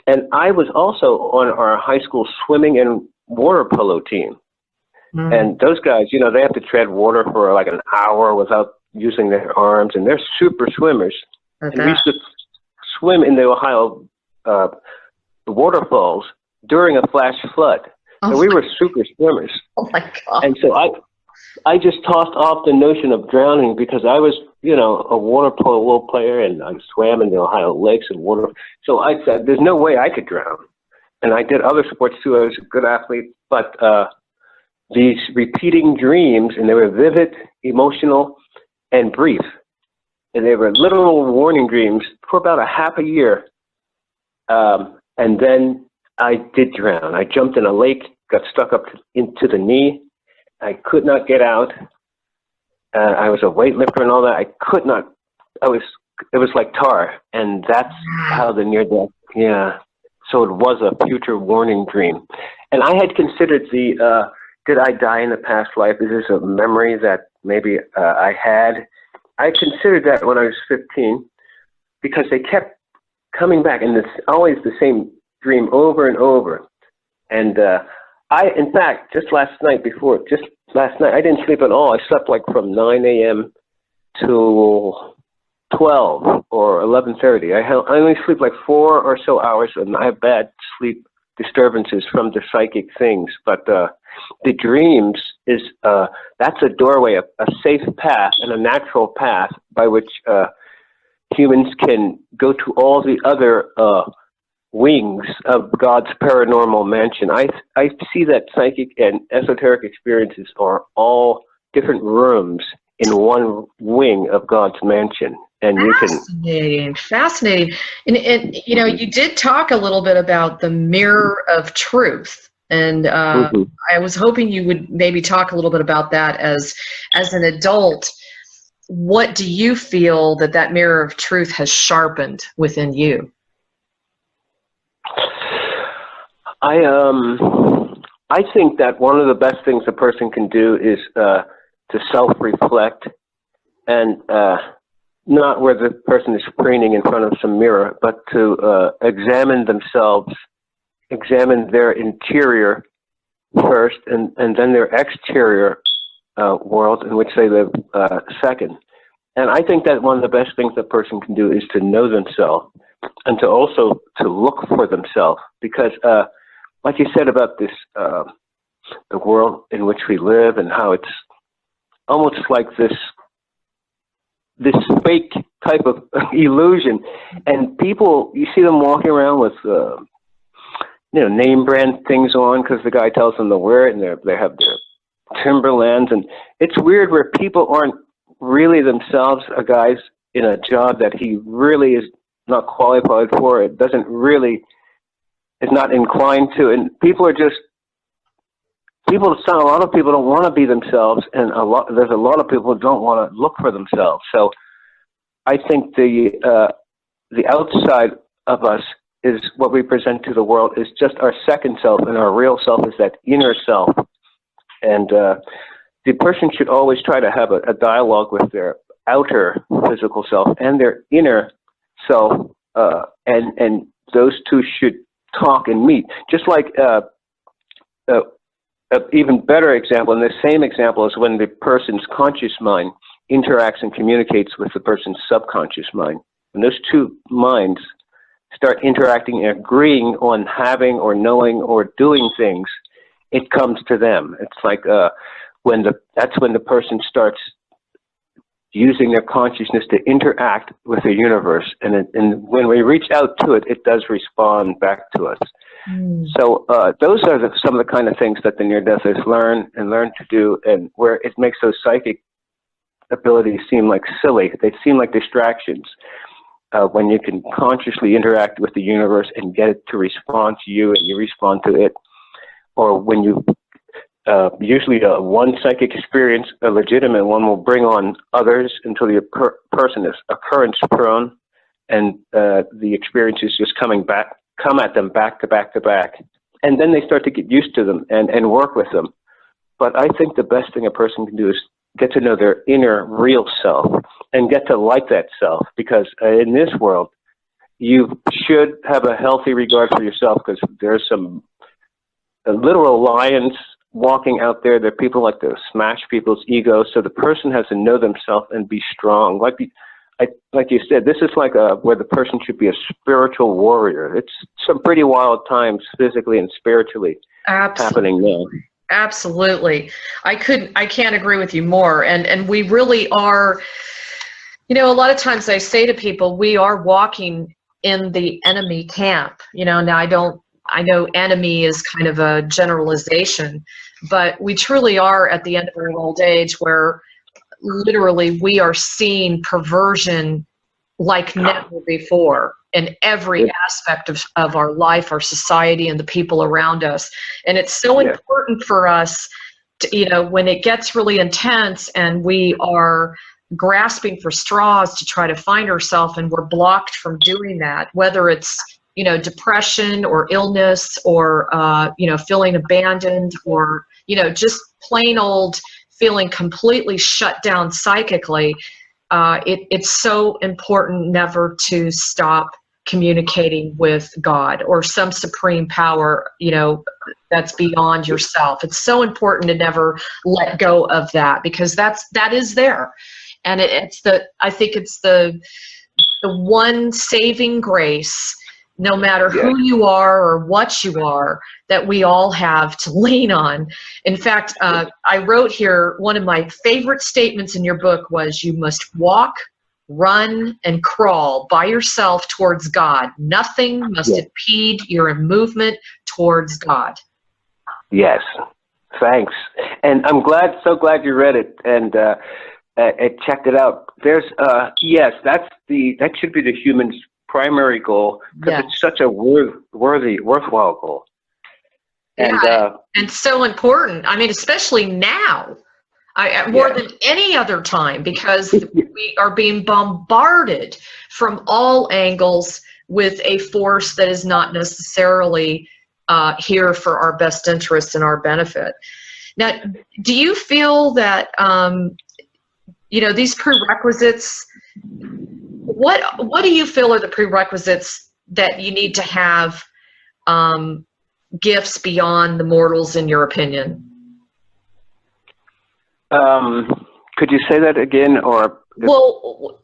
And I was also on our high school swimming and water polo team. And those guys, you know, they have to tread water for like an hour without using their arms, and they're super swimmers. Okay. And we used to swim in the Ohio waterfalls during a flash flood. So we were super swimmers. Oh my God. And so I just tossed off the notion of drowning, because I was, you know, a water polo player, and I swam in the Ohio lakes and water. So I said, there's no way I could drown. And I did other sports too. I was a good athlete, but these repeating dreams, and they were vivid, emotional, and brief. And they were literal warning dreams for about a half a year. And then I did drown. I jumped in a lake, got stuck up into the knee. I could not get out. I was a weightlifter and all that. I could not. It was like tar. And that's how the near death, yeah. So it was a future warning dream. And I had considered did I die in a past life? Is this a memory that maybe I had? I considered that when I was 15, because they kept coming back, and it's always the same dream over and over. And in fact, just last night, I didn't sleep at all. I slept like from 9 a.m. to 12 or 11:30. I only sleep like 4 or so hours, and I have bad sleep disturbances from the psychic things. But the dreams is that's a doorway, a safe path and a natural path by which humans can go to all the other wings of God's paranormal mansion. I see that psychic and esoteric experiences are all different rooms in one wing of God's mansion. And Fascinating. And you know, you did talk a little bit about the mirror of truth. And I was hoping you would maybe talk a little bit about that as an adult. What do you feel that mirror of truth has sharpened within you? I think that one of the best things a person can do is to self-reflect, and not where the person is preening in front of some mirror, but to examine themselves examine their interior first, and then their exterior world in which they live second. And I think that one of the best things a person can do is to know themselves and to also to look for themselves, because like you said about this, the world in which we live and how it's almost like this fake type of illusion, and people, you see them walking around with name brand things on because the guy tells them to wear it, and they have their Timberlands, and it's weird where people aren't really themselves. A guy's in a job that he really is not qualified for, it doesn't really, is not inclined to, and a lot of people don't want to be themselves, and there's a lot of people who don't want to look for themselves. So I think the outside of us is what we present to the world is just our second self, and our real self is that inner self. And the person should always try to have a dialogue with their outer physical self and their inner self, and those two should talk and meet. Just like an even better example, and the same example, is when the person's conscious mind interacts and communicates with the person's subconscious mind. When those two minds start interacting and agreeing on having or knowing or doing things, it comes to them. It's like that's when the person starts using their consciousness to interact with the universe, and when we reach out to it, it does respond back to us. So those are some of the kind of things that the near-deathers learn to do, and where it makes those psychic abilities seem like silly. They seem like distractions when you can consciously interact with the universe and get it to respond to you, and you respond to it. Or when you usually one psychic experience, a legitimate one, will bring on others until the person is occurrence prone, and the experience is just come at them back to back to back, and then they start to get used to them and work with them. But I think the best thing a person can do is get to know their inner real self and get to like that self, because in this world you should have a healthy regard for yourself, because there's some literal lions walking out there. There are people like to smash people's egos, so the person has to know themselves and be strong. Like you said, this is like where the person should be a spiritual warrior. It's some pretty wild times physically and spiritually happening now. Absolutely. I can't agree with you more. And we really are, a lot of times I say to people, we are walking in the enemy camp. Now I know enemy is kind of a generalization, but we truly are at the end of our old age, where literally we are seeing perversion like never before in every aspect of our life, our society, and the people around us. And it's so important for us to, when it gets really intense and we are grasping for straws to try to find ourselves, and we're blocked from doing that, whether it's depression or illness, or feeling abandoned, or just plain old feeling completely shut down psychically. It's so important never to stop communicating with God or some supreme power, that's beyond yourself. It's so important to never let go of that, because that is there, and I think it's the one saving grace, no matter who you are or what you are, that we all have to lean on. In fact, I wrote here, one of my favorite statements in your book was, you must walk, run, and crawl by yourself towards God. Nothing must impede your movement towards God. Yes, thanks. And I'm so glad you read it and checked it out. There's, that should be the human's primary goal, because it's such a worthwhile goal. And so important. I mean, especially now, more than any other time, because we are being bombarded from all angles with a force that is not necessarily here for our best interests and our benefit. Now, do you feel that these prerequisites? What do you feel are the prerequisites that you need to have gifts beyond the mortals, in your opinion? Could you say that again, or? Well,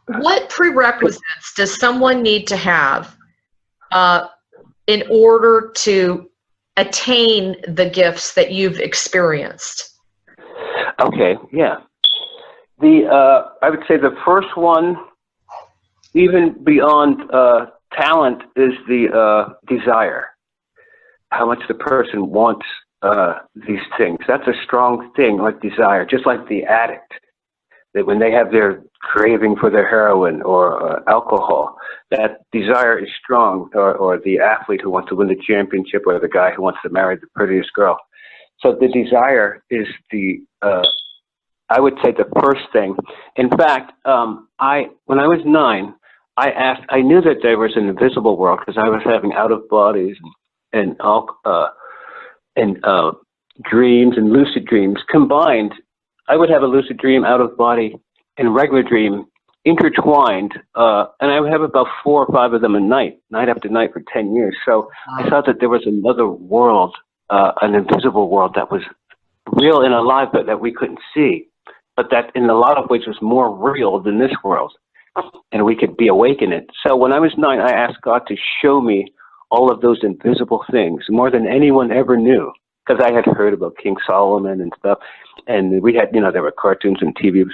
what prerequisites does someone need to have in order to attain the gifts that you've experienced? Okay, yeah. I would say the first one, even beyond talent, is the desire. How much the person wants these things. That's a strong thing, like desire, just like the addict, that when they have their craving for their heroin or alcohol, that desire is strong, or the athlete who wants to win the championship, or the guy who wants to marry the prettiest girl. So the desire is I would say the first thing. In fact, when I was 9, I knew that there was an invisible world because I was having out of bodies and dreams and lucid dreams combined. I would have a lucid dream, out of body, and regular dream intertwined, and I would have about 4 or 5 of them a night after night for 10 years. So I thought that there was another world, an invisible world that was real and alive, but that we couldn't see, but that in a lot of ways was more real than this world, and we could be awake in it. So when I was 9, I asked God to show me all of those invisible things, more than anyone ever knew, because I had heard about King Solomon and stuff, and we had, there were cartoons and TV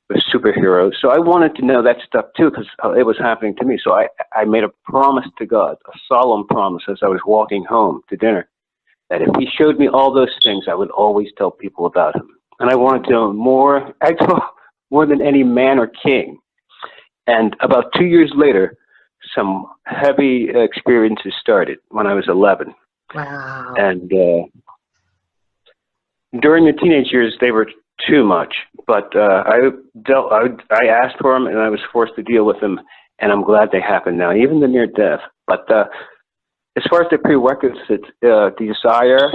with superheroes. So I wanted to know that stuff too, because it was happening to me. So I made a promise to God, a solemn promise, as I was walking home to dinner, that if he showed me all those things, I would always tell people about him. And I wanted to know more than any man or king. And about 2 years later, some heavy experiences started when I was 11. Wow. And during the teenage years, they were too much. But I asked for them, and I was forced to deal with them. And I'm glad they happened now, even the near death. But as far as the prerequisites, desire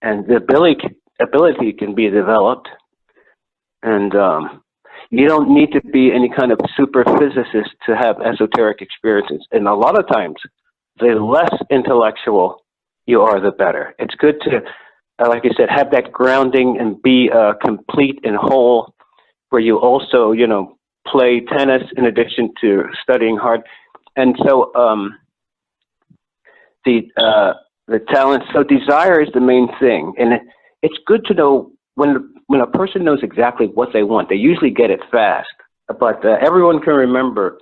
and the ability can be developed. And you don't need to be any kind of super physicist to have esoteric experiences. And a lot of times, the less intellectual you are, the better. It's good to, like I said, have that grounding and be complete and whole, where you also, play tennis in addition to studying hard. And so the talent, so desire is the main thing. And it's good to know when a person knows exactly what they want, they usually get it fast. But everyone can remember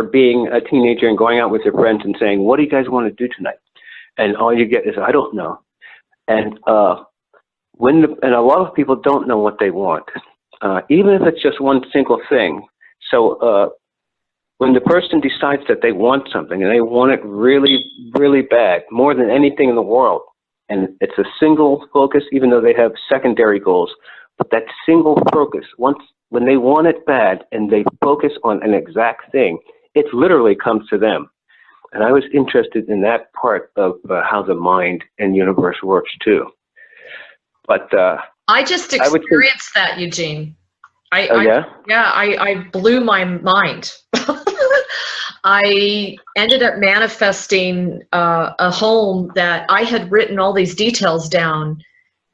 being a teenager and going out with your friends and saying, "What do you guys want to do tonight?" And all you get is, "I don't know." And and a lot of people don't know what they want, even if it's just one single thing. So when the person decides that they want something and they want it really, really bad, more than anything in the world, and it's a single focus, even though they have secondary goals, but that single focus, when they want it bad and they focus on an exact thing, it literally comes to them. And I was interested in that part of how the mind and universe works too. But I just experienced that, Eugene. I blew my mind. I ended up manifesting a home that I had written all these details down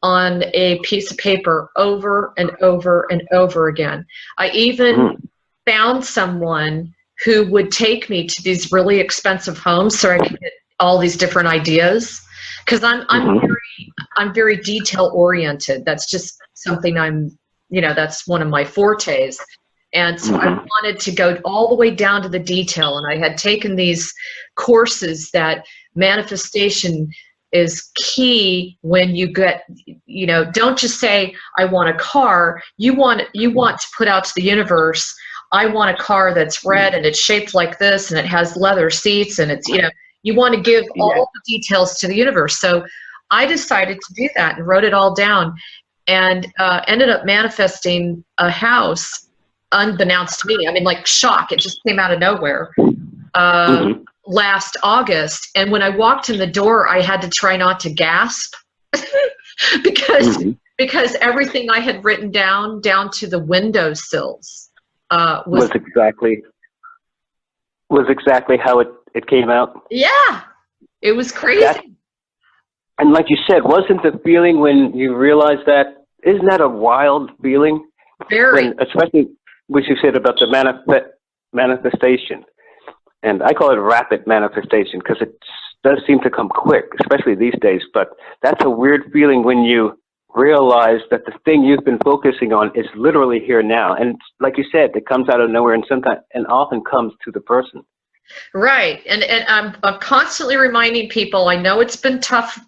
on a piece of paper over and over and over again. I even found someone who would take me to these really expensive homes so I could get all these different ideas, because I'm very detail oriented. That's just something that's one of my fortes. And so I wanted to go all the way down to the detail, and I had taken these courses that manifestation is key when you get, don't just say, "I want a car." You want to put out to the universe, "I want a car that's red and it's shaped like this and it has leather seats," and it's, you want to give all the details to the universe. So I decided to do that and wrote it all down, and ended up manifesting a house unbeknownst to me. I mean, like shock. It just came out of nowhere last August. And when I walked in the door, I had to try not to gasp because everything I had written down to the windowsills was exactly how it came out. Yeah. It was crazy. And like you said, wasn't the feeling when you realized that, isn't that a wild feeling? Very. Especially what you said about the manifestation. And I call it rapid manifestation because it does seem to come quick, especially these days. But that's a weird feeling when you realize that the thing you've been focusing on is literally here now. And like you said, it comes out of nowhere and sometimes and often comes to the person. Right. And I'm constantly reminding people, I know it's been tough.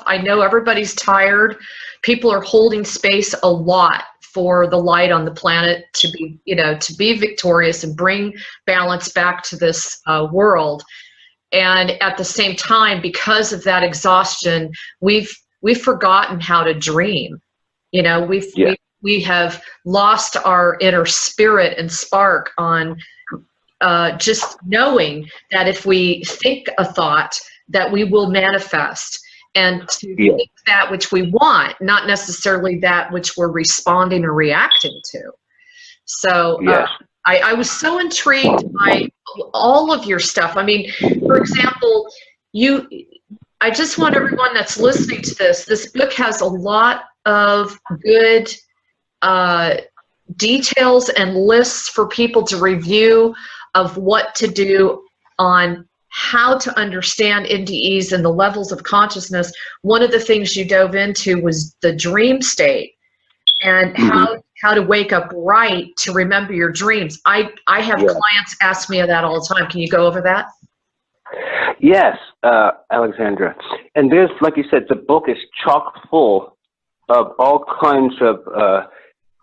I know everybody's tired. People are holding space a lot for the light on the planet to be, to be victorious and bring balance back to this world. And at the same time, because of that exhaustion, we've forgotten how to dream. We have lost our inner spirit and spark on just knowing that if we think a thought, that we will manifest, and to think that which we want, not necessarily that which we're responding or reacting to. So I was so intrigued by all of your stuff. I mean, for example, I just want everyone that's listening to this book has a lot of good details and lists for people to review of what to do on how to understand NDEs and the levels of consciousness. One of the things you dove into was the dream state and how to wake up right to remember your dreams. I have clients ask me that all the time. Can you go over that? Yes, Alexandra. And there's, like you said, the book is chock full of all kinds of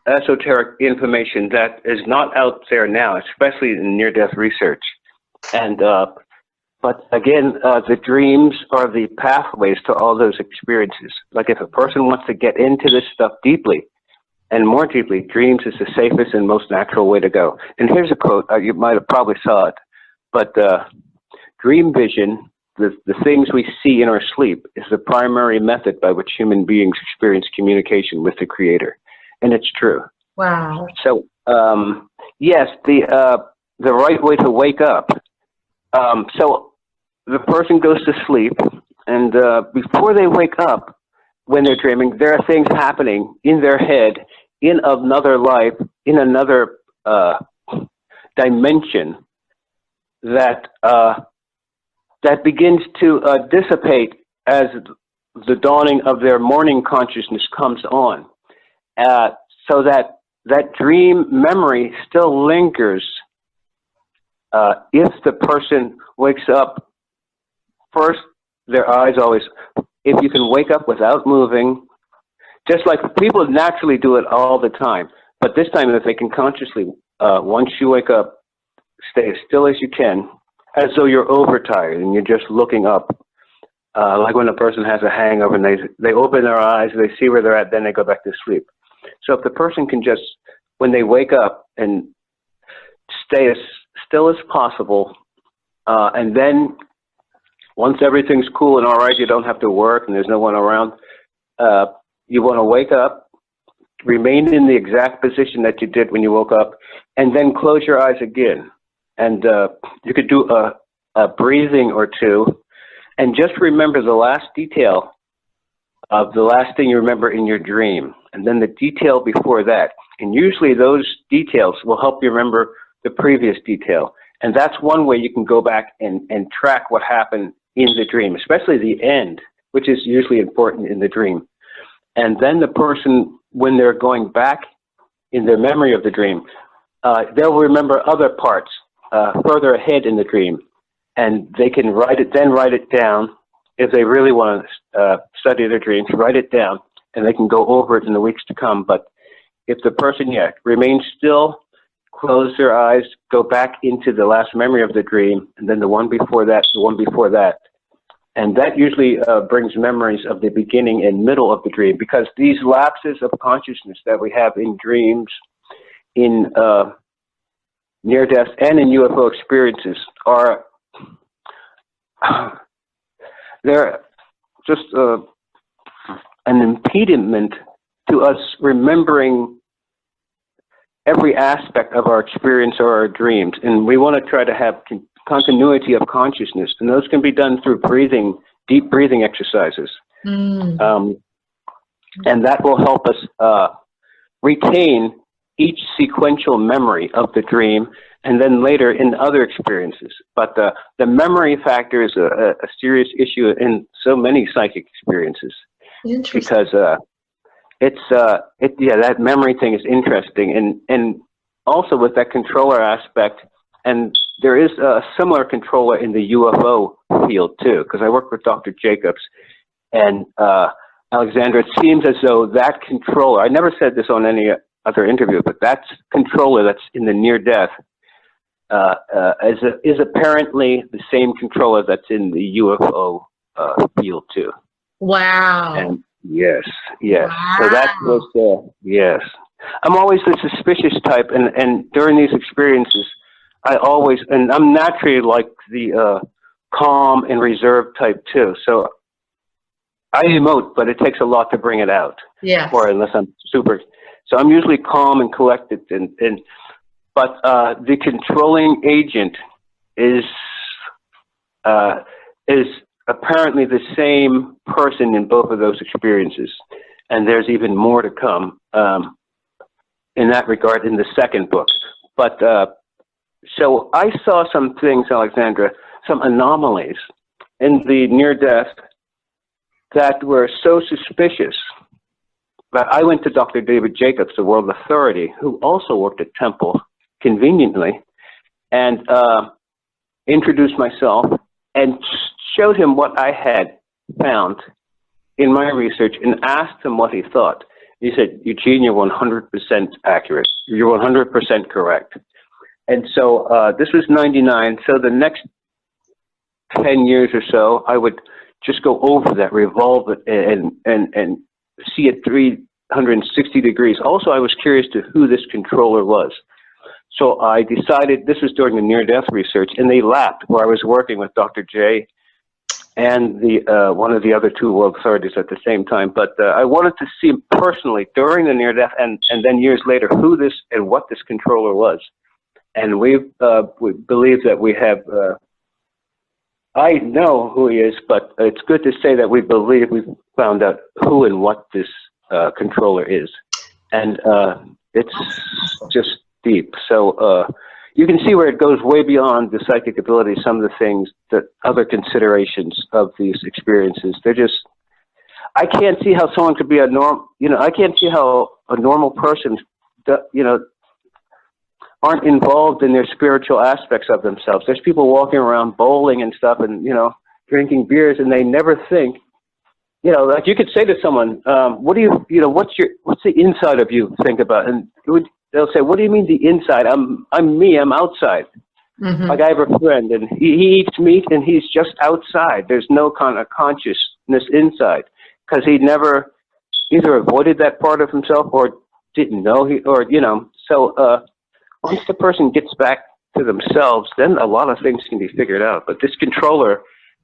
esoteric information that is not out there now, especially in near-death research. And but again, the dreams are the pathways to all those experiences. Like if a person wants to get into this stuff deeply and more deeply, dreams is the safest and most natural way to go. And here's a quote, you might have probably saw it, but dream vision, the things we see in our sleep, is the primary method by which human beings experience communication with the Creator. And it's true. Wow. So, yes, the right way to wake up. So the person goes to sleep, and before they wake up, when they're dreaming, there are things happening in their head, in another life, in another dimension that that begins to dissipate as the dawning of their morning consciousness comes on. So that dream memory still lingers if the person wakes up. First, their eyes always, if you can wake up without moving, just like people naturally do it all the time, but this time if they can consciously, once you wake up, stay as still as you can, as though you're overtired and you're just looking up. Like when a person has a hangover and they open their eyes, they see where they're at, then they go back to sleep. So if the person can just, when they wake up, and stay as still as possible, and then once everything's cool and all right, you don't have to work and there's no one around, you want to wake up, remain in the exact position that you did when you woke up, and then close your eyes again. And you could do a breathing or two, and just remember the last detail of the last thing you remember in your dream, and then the detail before that. And usually those details will help you remember the previous detail. And that's one way you can go back and track what happened in the dream, especially the end, which is usually important in the dream. And then the person, when they're going back in their memory of the dream, they'll remember other parts further ahead in the dream, and they can write it down. If they really want to study their dreams, write it down, and they can go over it in the weeks to come. But if the person, remains still, close their eyes, go back into the last memory of the dream, and then the one before that, and that usually brings memories of the beginning and middle of the dream, because these lapses of consciousness that we have in dreams, in near-death and in UFO experiences are they're just an impediment to us remembering every aspect of our experience or our dreams. And we want to try to have continuity of consciousness, and those can be done through breathing, deep breathing exercises. And that will help us retain each sequential memory of the dream, and then later in other experiences. But the memory factor is a serious issue in so many psychic experiences, because that memory thing is interesting, and also with that controller aspect. And there is a similar controller in the UFO field too, because I work with Dr. Jacobs and Alexandra. It seems as though that controller, I never said this on any other interview, but that controller that's in the near-death is apparently the same controller that's in the UFO field too. Wow. And yes. Wow. So that was, yes. I'm always the suspicious type, and during these experiences, and I'm naturally like the calm and reserved type too. So I emote, but it takes a lot to bring it out. Yeah. Or unless I'm super. So I'm usually calm and collected, but the controlling agent is apparently the same person in both of those experiences, and there's even more to come in that regard in the second book. But so I saw some things, Alexandra, some anomalies in the near-death that were so suspicious. But I went to Dr. David Jacobs, the world authority, who also worked at Temple, conveniently, and introduced myself and showed him what I had found in my research and asked him what he thought. He said, Eugene, you're 100% accurate. You're 100% correct. And so this was 99. So the next 10 years or so, I would just go over that, revolve it, and see it 360 degrees. Also, I was curious to who this controller was. So I decided, this was during the near-death research, and they lapped where I was working with Dr. J and the one of the other two world authorities at the same time. But I wanted to see personally during the near-death and then years later who this and what this controller was. And we believe that we have, I know who he is, but it's good to say that we believe we've found out who and what this controller is. And it's just deep. So you can see where it goes way beyond the psychic ability, some of the things, that other considerations of these experiences. They're just, I can't see how someone could be a I can't see how a normal person, aren't involved in their spiritual aspects of themselves. There's people walking around bowling and stuff and, drinking beers, and they never think, like you could say to someone, what do you, what's the inside of you think about? And they'll say, what do you mean the inside? I'm me, I'm outside. Mm-hmm. Like I have a friend, and he eats meat and he's just outside. There's no kind of consciousness inside, because he never either avoided that part of himself or didn't know so once the person gets back to themselves, then a lot of things can be figured out. But this controller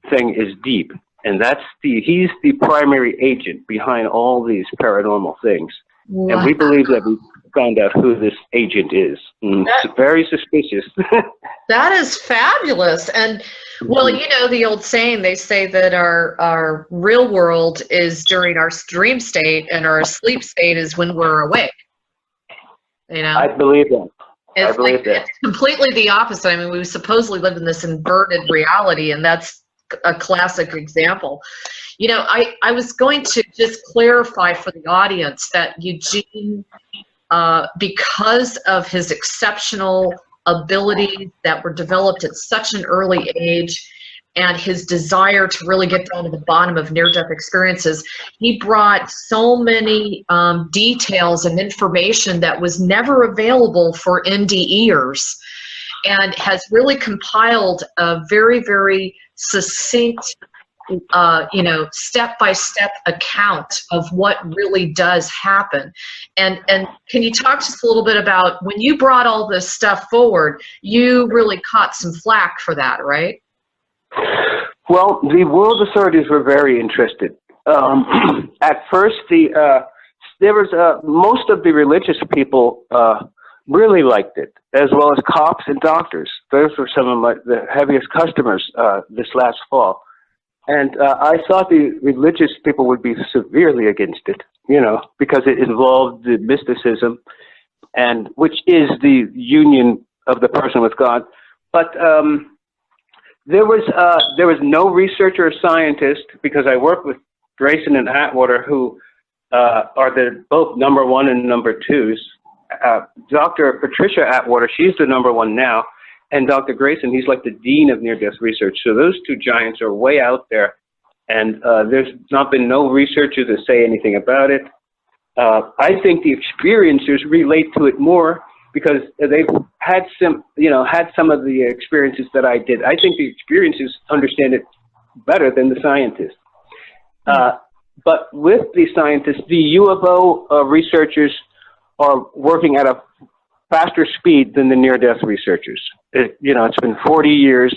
thing is deep, and he's the primary agent behind all these paranormal things. Wow. And we believe that we found out who this agent is. It's very suspicious. That is fabulous. And well, the old saying, they say that our real world is during our dream state, and our sleep state is when we're awake. I believe that. It's completely the opposite. I mean, we supposedly live in this inverted reality, and that's a classic example. I was going to just clarify for the audience that Eugene, because of his exceptional abilities that were developed at such an early age, and his desire to really get down to the bottom of near-death experiences, he brought so many details and information that was never available for NDEers, and has really compiled a very, very succinct, step-by-step account of what really does happen. And can you talk to us a little bit about, when you brought all this stuff forward, you really caught some flack for that, right? Well, the world authorities were very interested. At first, there was most of the religious people really liked it, as well as cops and doctors. Those were some of the heaviest customers this last fall. And I thought the religious people would be severely against it, you know, because it involved the mysticism, and which is the union of the person with God. But there was no researcher or scientist, because I work with Grayson and Atwater, who are the both #1 and #2s. Dr. Patricia Atwater, she's the #1 now, and Dr. Grayson, he's like the dean of near-death research. So those two giants are way out there, and there's not been no researcher to say anything about it. I think the experiencers relate to it more because they've had some of the experiences that I did. I think the experiencers understand it better than the scientists. But with the scientists, the UFO researchers are working at a faster speed than the near-death researchers. It's been 40 years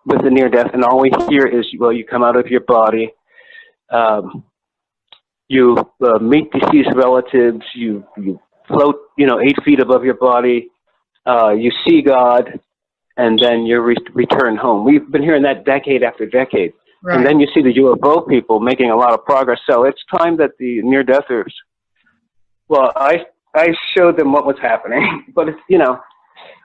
with the near-death, and all we hear is, well, you come out of your body, you meet deceased relatives, you float, 8 feet above your body, you see God, and then you return home. We've been hearing that decade after decade. Right. And then you see the UFO people making a lot of progress. So it's time that the near-deathers, well, I showed them what was happening, but it's,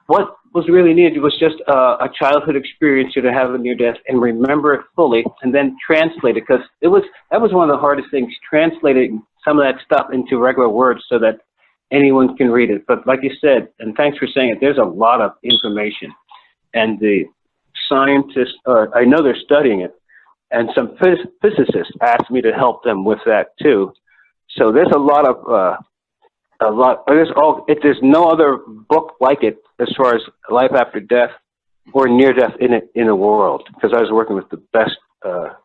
what was really needed was just a childhood experience to have a near-death and remember it fully, and then translate it, because that was one of the hardest things, translating some of that stuff into regular words so that anyone can read it. But like you said, and thanks for saying it, there's a lot of information, and the scientists I know they're studying it, and some physicists asked me to help them with that too. So there's there's no other book like it as far as life after death or near death in the world, because I was working with the best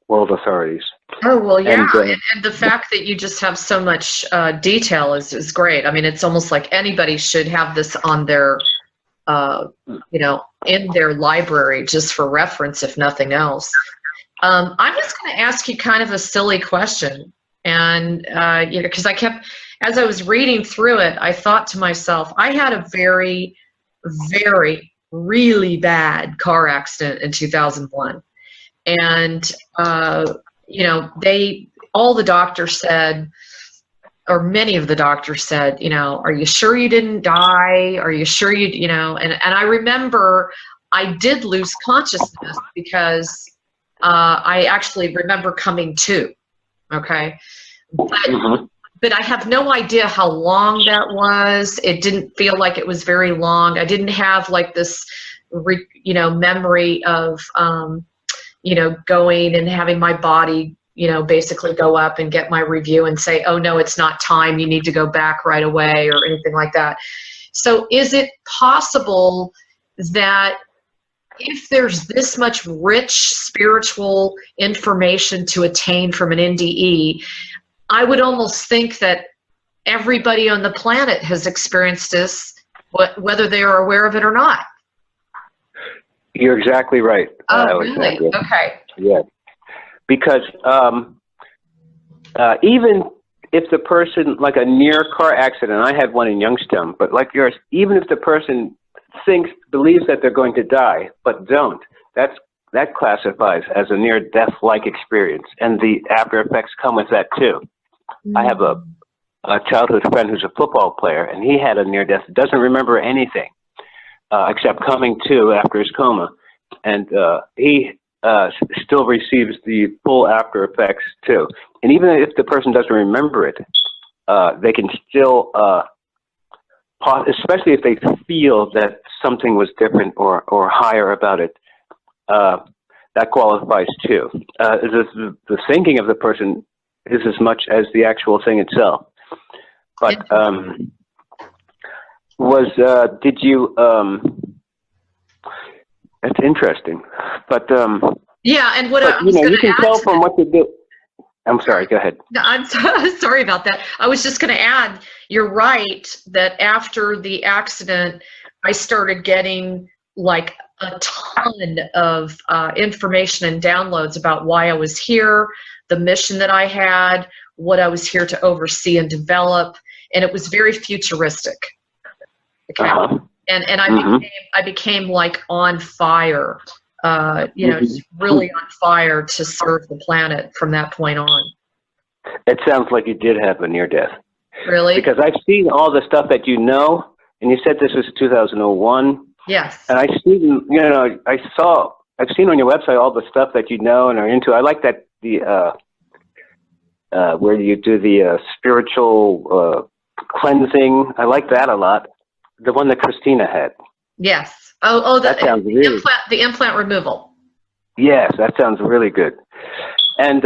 world authorities. Oh, well, yeah. And the fact that you just have so much detail is great. I mean, it's almost like anybody should have this on their, in their library just for reference, if nothing else. I'm just going to ask you kind of a silly question. And, because as I was reading through it, I thought to myself, I had a very, very, really bad car accident in 2001. And, all the doctors said, or many of the doctors said, are you sure you didn't die? Are you sure and I remember I did lose consciousness because I actually remember coming to, okay? But I have no idea how long that was. It didn't feel like it was very long. I didn't have like this, memory of, going and having my body, basically go up and get my review and say, oh, no, it's not time. You need to go back right away or anything like that. So is it possible that if there's this much rich spiritual information to attain from an NDE, I would almost think that everybody on the planet has experienced this, whether they are aware of it or not? You're exactly right. Oh, really? Okay. Yeah. Because even if the person, like a near car accident, I had one in Youngstown, but like yours, even if the person believes that they're going to die, but don't, that classifies as a near-death-like experience, and the after effects come with that too. Mm-hmm. I have a childhood friend who's a football player, and he had a near-death, doesn't remember anything except coming to after his coma, and he still receives the full after effects too. And even if the person doesn't remember it, they can still, especially if they feel that something was different or higher about it, that qualifies too. The thinking of the person is as much as the actual thing itself. But did you? That's interesting. But yeah, and what you can tell from what you do. I'm sorry. Go ahead. No, I'm sorry about that. I was just going to add. You're right that after the accident, I started getting like a ton of information and downloads about why I was here, the mission that I had, what I was here to oversee and develop, and it was very futuristic. account. And I became like on fire, just really on fire to serve the planet from that point on. It sounds like you did have a near-death. Really? Because I've seen all the stuff that you know, and you said this was 2001. Yes. And I've seen on your website all the stuff that you know and are into. I like that where you do the spiritual cleansing. I like that a lot. The one that Christina had. Yes. That sounds really... the implant removal. Yes, that sounds really good. And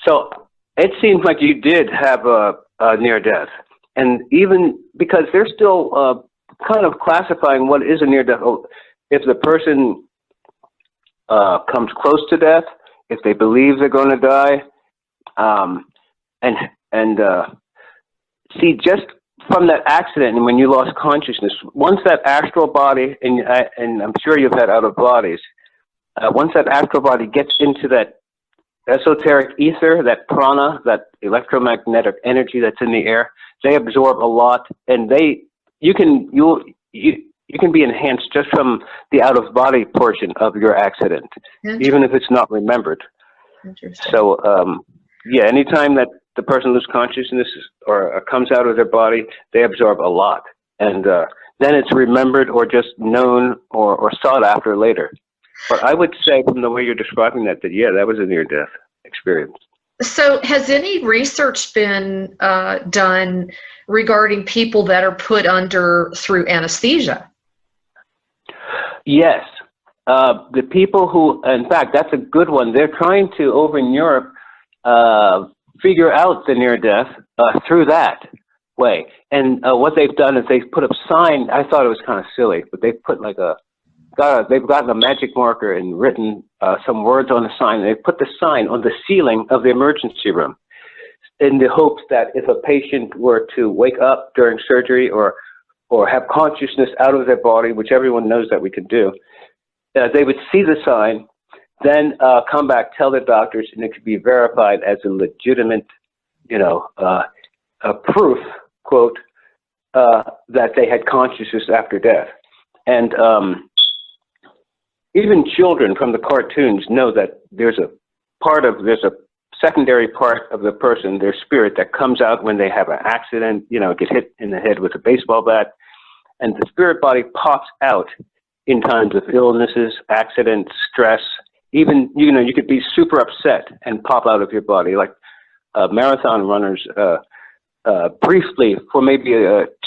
so it seems like you did have a near-death. And even because they're still kind of classifying what is a near-death. If the person comes close to death, if they believe they're going to die, see, just from that accident and when you lost consciousness, once that astral body, and I'm sure you've had out of bodies, once that astral body gets into that esoteric ether, that prana, that electromagnetic energy that's in the air, they absorb a lot, and you can be enhanced just from the out of body portion of your accident, even if it's not remembered. Interesting. So anytime that the person loses consciousness or comes out of their body, they absorb a lot, and then it's remembered or just known or sought after later. But I would say, from the way you're describing that that was a near-death experience. So has any research been done regarding people that are put under through anesthesia? Yes. The people who, in fact, that's a good one. They're trying to, over in Europe, figure out the near-death through that way. And what they've done is they've put a sign. I thought it was kind of silly, but they've put they've gotten a magic marker and written some words on the sign. They put the sign on the ceiling of the emergency room in the hopes that if a patient were to wake up during surgery or have consciousness out of their body, which everyone knows that we can do, they would see the sign, then come back, tell the doctors, and it could be verified as a legitimate, a proof, quote, that they had consciousness after death. And even children from the cartoons know that there's a secondary part of the person, their spirit, that comes out when they have an accident, get hit in the head with a baseball bat, and the spirit body pops out in times of illnesses, accidents, stress. Even, you could be super upset and pop out of your body, like marathon runners briefly, for maybe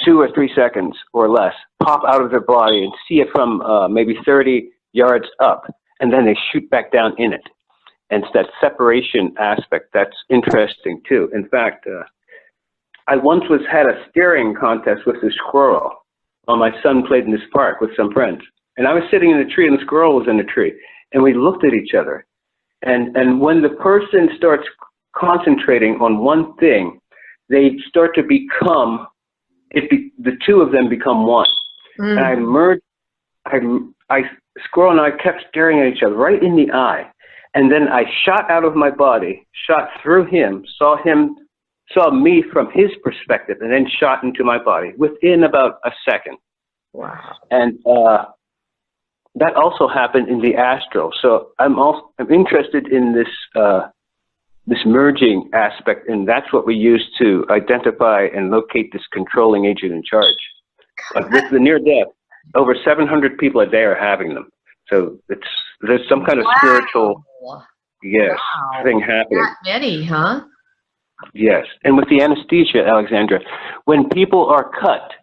2 or 3 seconds or less, pop out of their body and see it from maybe 30 yards up, and then they shoot back down in it. And it's that separation aspect that's interesting too. In fact, I once had a staring contest with a squirrel while my son played in this park with some friends. And I was sitting in a tree and the squirrel was in the tree. And we looked at each other. And when the person starts concentrating on one thing, they start to become, the two of them become one. And squirrel and I kept staring at each other right in the eye. And then I shot out of my body, shot through him, saw me from his perspective, and then shot into my body within about a second. Wow. And that also happened in the astral. So I'm interested in this merging aspect, and that's what we use to identify and locate this controlling agent in charge. But with the near death, over 700 people a day are having them. So there's some kind of spiritual thing happening. Not many, huh? Yes. And with the anesthesia, Alexandra, when people are cut,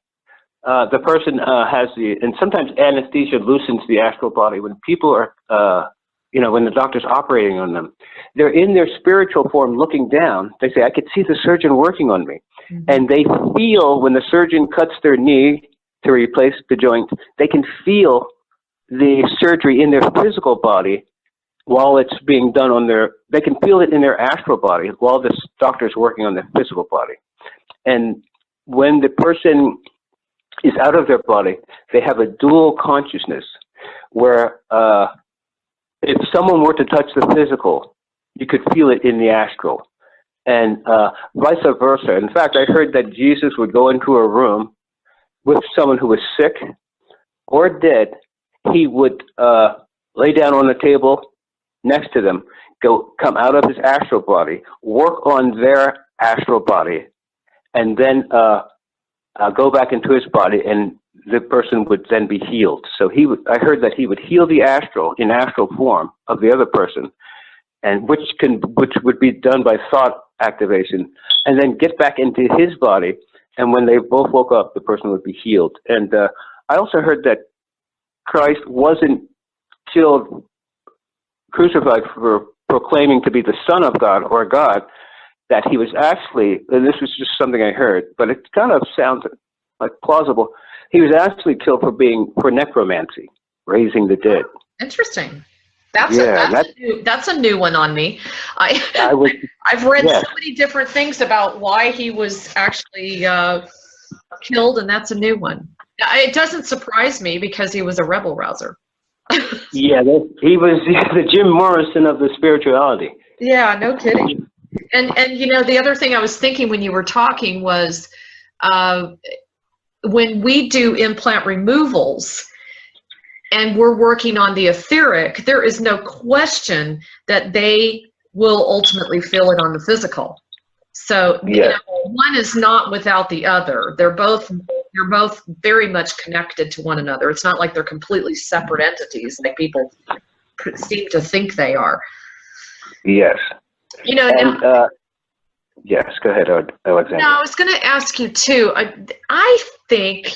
the person has and sometimes anesthesia loosens the astral body. When people are, when the doctor's operating on them, they're in their spiritual form looking down. They say, I could see the surgeon working on me. Mm-hmm. And they feel when the surgeon cuts their knee to replace the joint, they can feel the surgery in their physical body while it's being done they can feel it in their astral body while this doctor's working on their physical body. And when the person is out of their body, they have a dual consciousness where if someone were to touch the physical, you could feel it in the astral, and vice versa. In fact, I heard that Jesus would go into a room with someone who was sick or dead, he would lay down on the table next to them, come out of his astral body, work on their astral body, and then go back into his body, and the person would then be healed. So I heard that he would heal the astral in astral form of the other person, and which would be done by thought activation, and then get back into his body. And when they both woke up, the person would be healed. And I also heard that Christ wasn't crucified for proclaiming to be the Son of God or God, that he was actually, and this was just something I heard, but it kind of sounds like plausible, he was actually killed for necromancy, raising the dead. Interesting. That's a new one on me. I've read so many different things about why he was actually killed, and that's a new one. It doesn't surprise me because he was a rebel rouser. Yeah, he was the Jim Morrison of the spirituality. Yeah, no kidding. And the other thing I was thinking when you were talking was when we do implant removals and we're working on the etheric, there is no question that they will ultimately feel it on the physical. So one is not without the other. They're both very much connected to one another. It's not like they're completely separate entities like people seem to think they are. Yes. Yes, go ahead, Alexandra. Now, I was going to ask you too. I think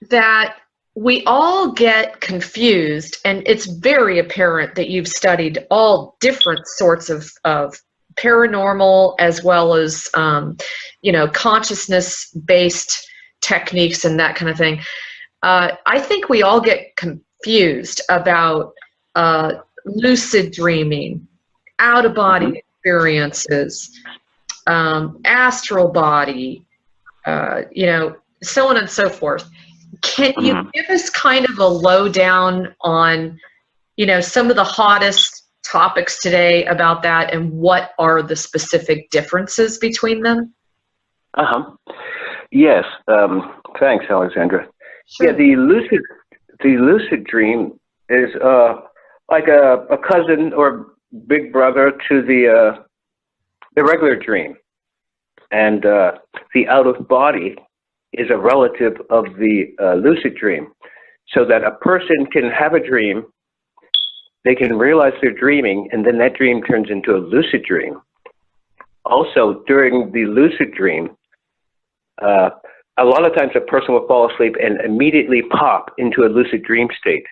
that we all get confused, and it's very apparent that you've studied all different sorts of paranormal as well as consciousness-based techniques and that kind of thing. I think we all get confused about lucid dreaming, out-of-body experiences, astral body, so on and so forth. Can you give us kind of a lowdown on, some of the hottest topics today about that, and what are the specific differences between them? Yes. Thanks, Alexandra. Sure. Yeah, the lucid dream is like a cousin or big brother to the regular dream, and the out of body is a relative of the lucid dream, so that a person can have a dream, they can realize they're dreaming, and then that dream turns into a lucid dream. Also, during the lucid dream, a lot of times a person will fall asleep and immediately pop into a lucid dream state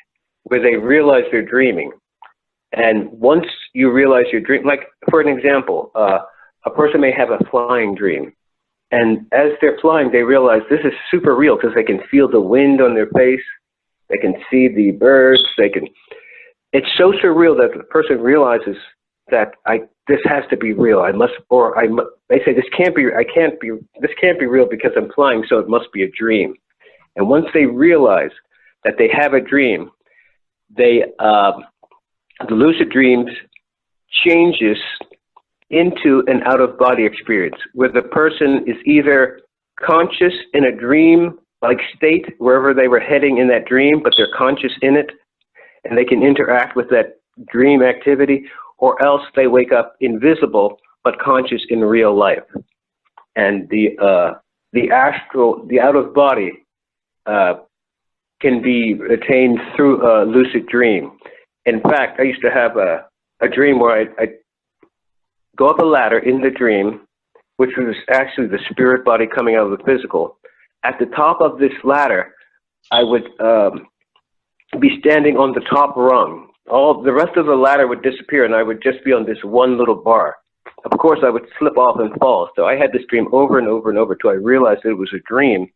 where they realize they're dreaming. And once you realize you're dreaming, like for an example, a person may have a flying dream. And as they're flying, they realize this is super real because they can feel the wind on their face. They can see the birds. It's so surreal that the person realizes that this has to be real. They say this can't be real because I'm flying, so it must be a dream. And once they realize that they have a dream, the lucid dreams changes into an out-of-body experience where the person is either conscious in a dream-like state wherever they were heading in that dream, but they're conscious in it, and they can interact with that dream activity, or else they wake up invisible but conscious in real life. And the astral, the out-of-body, can be attained through a lucid dream. In fact, I used to have a dream where I go up a ladder in the dream, which was actually the spirit body coming out of the physical. At the top of this ladder, I would be standing on the top rung. All the rest of the ladder would disappear, and I would just be on this one little bar. Of course, I would slip off and fall. So I had this dream over and over and over till I realized it was a dream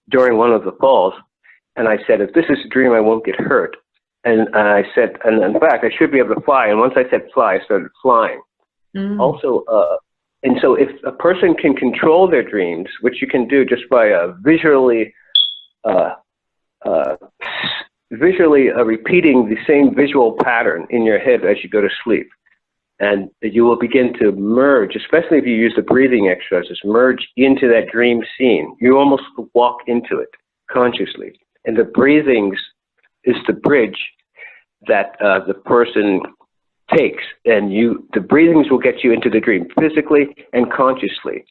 during one of the falls. And I said, if this is a dream, I won't get hurt. And I said, and in fact, I should be able to fly. And once I said fly, I started flying. Also, and so if a person can control their dreams, which you can do just by visually repeating the same visual pattern in your head as you go to sleep, and you will begin to merge, especially if you use the breathing exercises, merge into that dream scene. You almost walk into it. consciously. And the breathings is the bridge that the person takes, and the breathings will get you into the dream physically and consciously.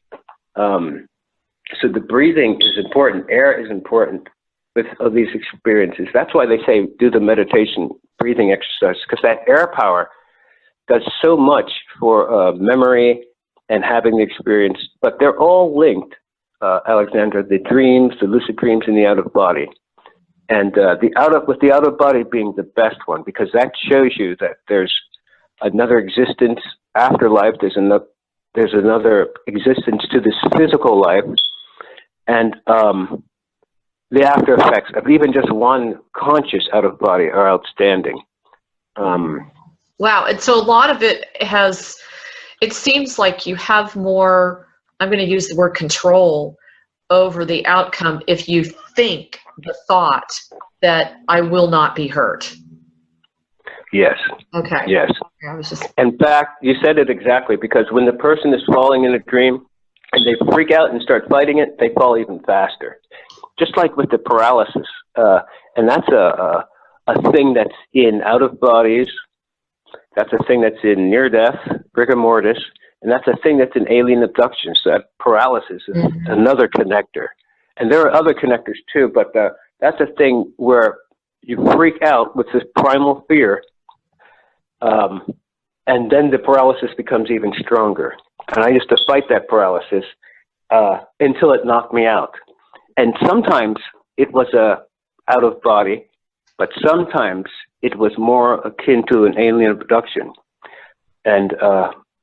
So the breathing is important. Air is important with all these experiences. That's why they say do the meditation breathing exercise, because that air power does so much for memory and having the experience. But they're all linked, Alexandra, the dreams, the lucid dreams, and the out of body. And with the out of body being the best one, because that shows you that there's another existence after life. There's another existence to this physical life, and the after effects of even just one conscious out of body are outstanding. Wow, and so a lot of it seems like you have more, I'm going to use the word control over the outcome if you think the thought that I will not be hurt. Yes. Okay. Yes. In fact, you said it exactly, because when the person is falling in a dream and they freak out and start fighting it, they fall even faster. Just like with the paralysis. And that's a thing that's in out of bodies. That's a thing that's in near death, rigor mortis. And that's a thing that's in alien abduction. So that paralysis is another connector. And there are other connectors too, but that's a thing where you freak out with this primal fear, and then the paralysis becomes even stronger. And I used to fight that paralysis until it knocked me out. And sometimes it was out of body, but sometimes it was more akin to an alien abduction. And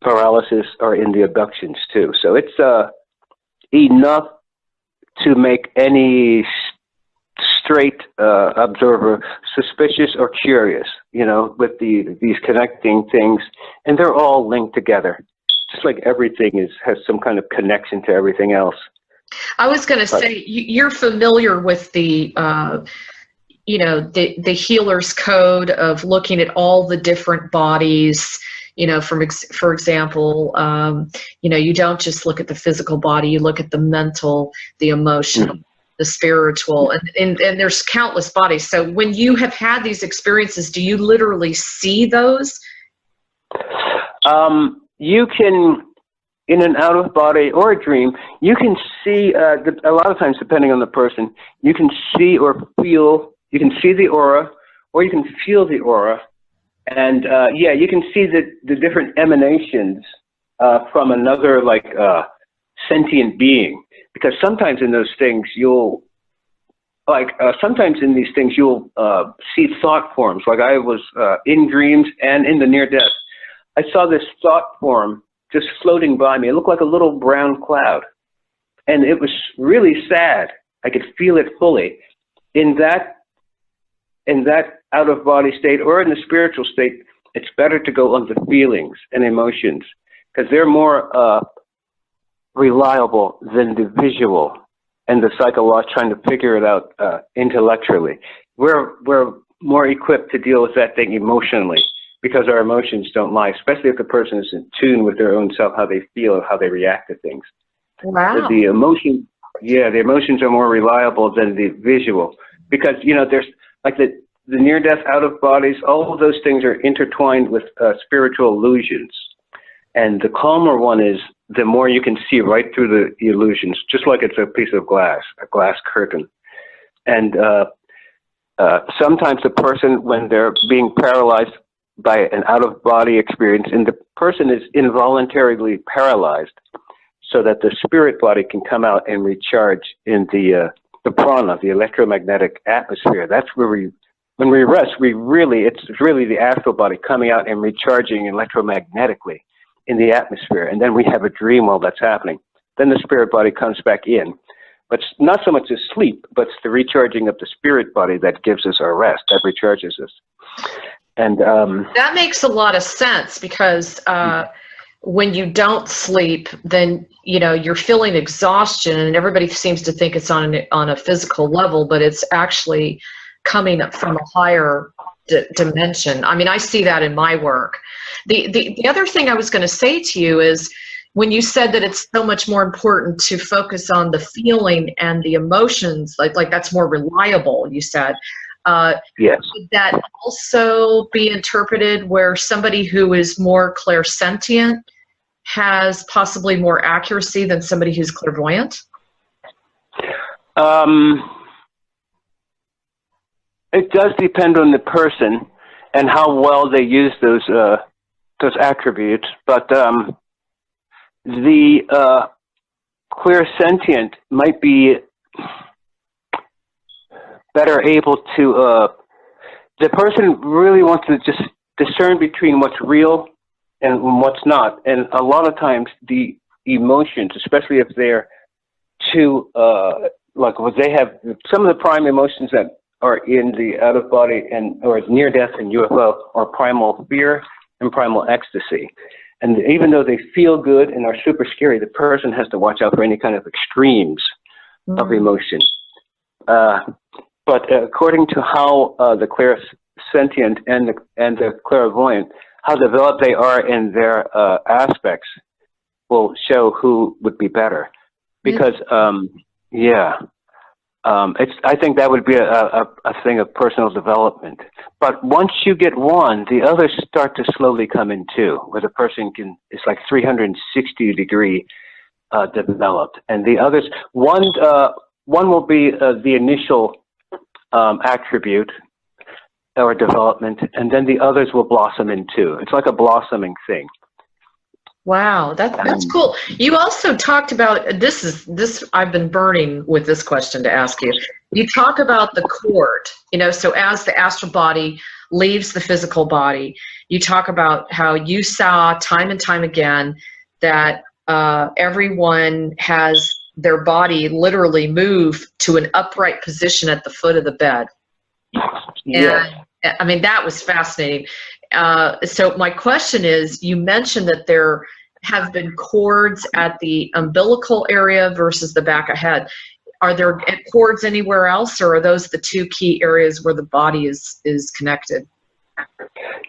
paralysis are in the abductions too. So it's enough to make any straight observer suspicious or curious, with these connecting things. And they're all linked together. Just like everything has some kind of connection to everything else. I was going to say, you're familiar with the healer's code of looking at all the different bodies. For example, you don't just look at the physical body, you look at the mental, the emotional, the spiritual, and there's countless bodies. So when you have had these experiences, do you literally see those? You can, in an out of body or a dream, you can see, a lot of times depending on the person, you can see or feel, you can see the aura, or you can feel the aura. And you can see the different emanations from another sentient being. Because sometimes in those things sometimes in these things you'll see thought forms. Like I was in dreams and in the near death, I saw this thought form just floating by me. It looked like a little brown cloud, and it was really sad. I could feel it fully. In that out of body state or in the spiritual state, it's better to go on the feelings and emotions, because they're more reliable than the visual and the psychological, trying to figure it out intellectually. We're more equipped to deal with that thing emotionally, because our emotions don't lie, especially if the person is in tune with their own self, how they feel, how they react to things. Wow. So the emotions are more reliable than the visual, because there's like the near-death out of bodies. All of those things are intertwined with spiritual illusions, and the calmer one is the more you can see right through the illusions, just like it's a piece of glass, a glass curtain. And sometimes the person, when they're being paralyzed by an out-of-body experience, and the person is involuntarily paralyzed, so that the spirit body can come out and recharge in the prana, the electromagnetic atmosphere. That's where when we rest, it's really the astral body coming out and recharging electromagnetically in the atmosphere. And then we have a dream while that's happening. Then the spirit body comes back in. But it's not so much as sleep, but it's the recharging of the spirit body that gives us our rest, that recharges us. And that makes a lot of sense, because when you don't sleep, then you're feeling exhaustion, and everybody seems to think it's on a physical level, but it's actually coming up from a higher dimension. I mean, I see that in my work. The other thing I was going to say to you is, when you said that it's so much more important to focus on the feeling and the emotions, like that's more reliable, you said. Yes. Would that also be interpreted where somebody who is more clairsentient has possibly more accuracy than somebody who's clairvoyant? It does depend on the person and how well they use those attributes, but the clairsentient might be better able to, the person really wants to just discern between what's real and what's not. And a lot of times the emotions, especially if they're too, like what they have, some of the prime emotions that are in the out-of-body or near-death and UFO are primal fear and primal ecstasy. And even though they feel good and are super scary, the person has to watch out for any kind of extremes of emotion. But according to how the clairsentient and the clairvoyant, how developed they are in their aspects will show who would be better. Because, I think that would be a thing of personal development. But once you get one, the others start to slowly come in too, where the person it's like 360-degree developed. And the others, one will be the initial attribute or development, and then the others will blossom in too. It's like a blossoming thing. Wow, that's cool. You also talked about this. I've been burning with this question to ask you. You talk about the cord, so as the astral body leaves the physical body, you talk about how you saw time and time again that everyone has their body literally move to an upright position at the foot of the bed. Yeah. And I mean, that was fascinating. So my question is, you mentioned that there have been cords at the umbilical area versus the back of head. Are there cords anywhere else, or are those the two key areas where the body is connected?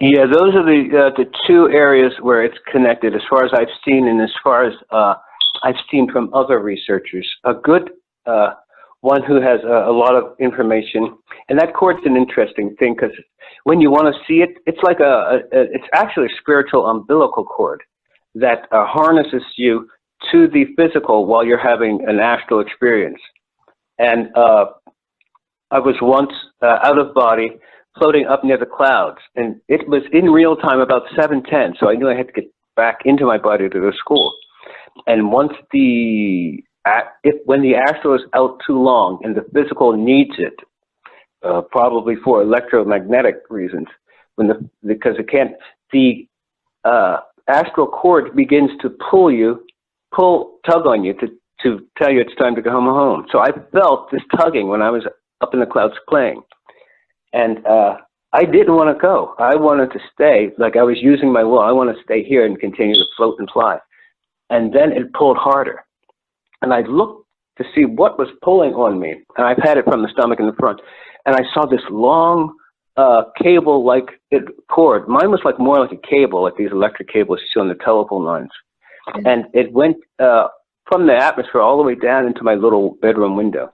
Yeah, those are the two areas where it's connected, as far as I've seen, and as far as I've seen from other researchers. A good one who has a lot of information, and that cord's an interesting thing because when you want to see it, it's like it's actually a spiritual umbilical cord that harnesses you to the physical while you're having an astral experience. And I was once out of body, floating up near the clouds, and it was in real time about 7:10, so I knew I had to get back into my body to go to school. And once when the astral is out too long and the physical needs it, probably for electromagnetic reasons, because it can't, the astral cord begins to tug on you to tell you it's time to go home. So I felt this tugging when I was up in the clouds playing. And I didn't want to go. I wanted to stay, like I was using my will. I want to stay here and continue to float and fly. And then it pulled harder. And I looked to see what was pulling on me. And I've had it from the stomach and the front. And I saw this long cable-like cord. Mine was more like a cable, like these electric cables you see on the telephone lines. And it went from the atmosphere all the way down into my little bedroom window.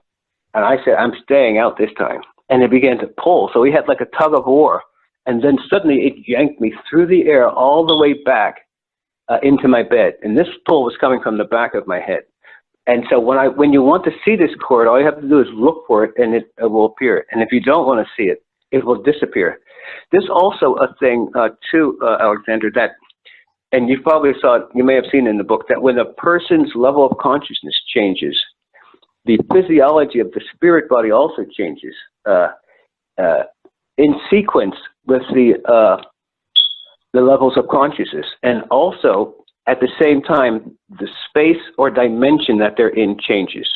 And I said, I'm staying out this time. And it began to pull. So we had like a tug of war. And then suddenly it yanked me through the air all the way back into my bed. And this pull was coming from the back of my head. And so when you want to see this cord, all you have to do is look for it, and it will appear. And if you don't want to see it, it will disappear. There's also a thing, too, Alexandra, that, and you probably saw it, you may have seen in the book, that when a person's level of consciousness changes, the physiology of the spirit body also changes in sequence with the levels of consciousness. And also, at the same time, the space or dimension that they're in changes.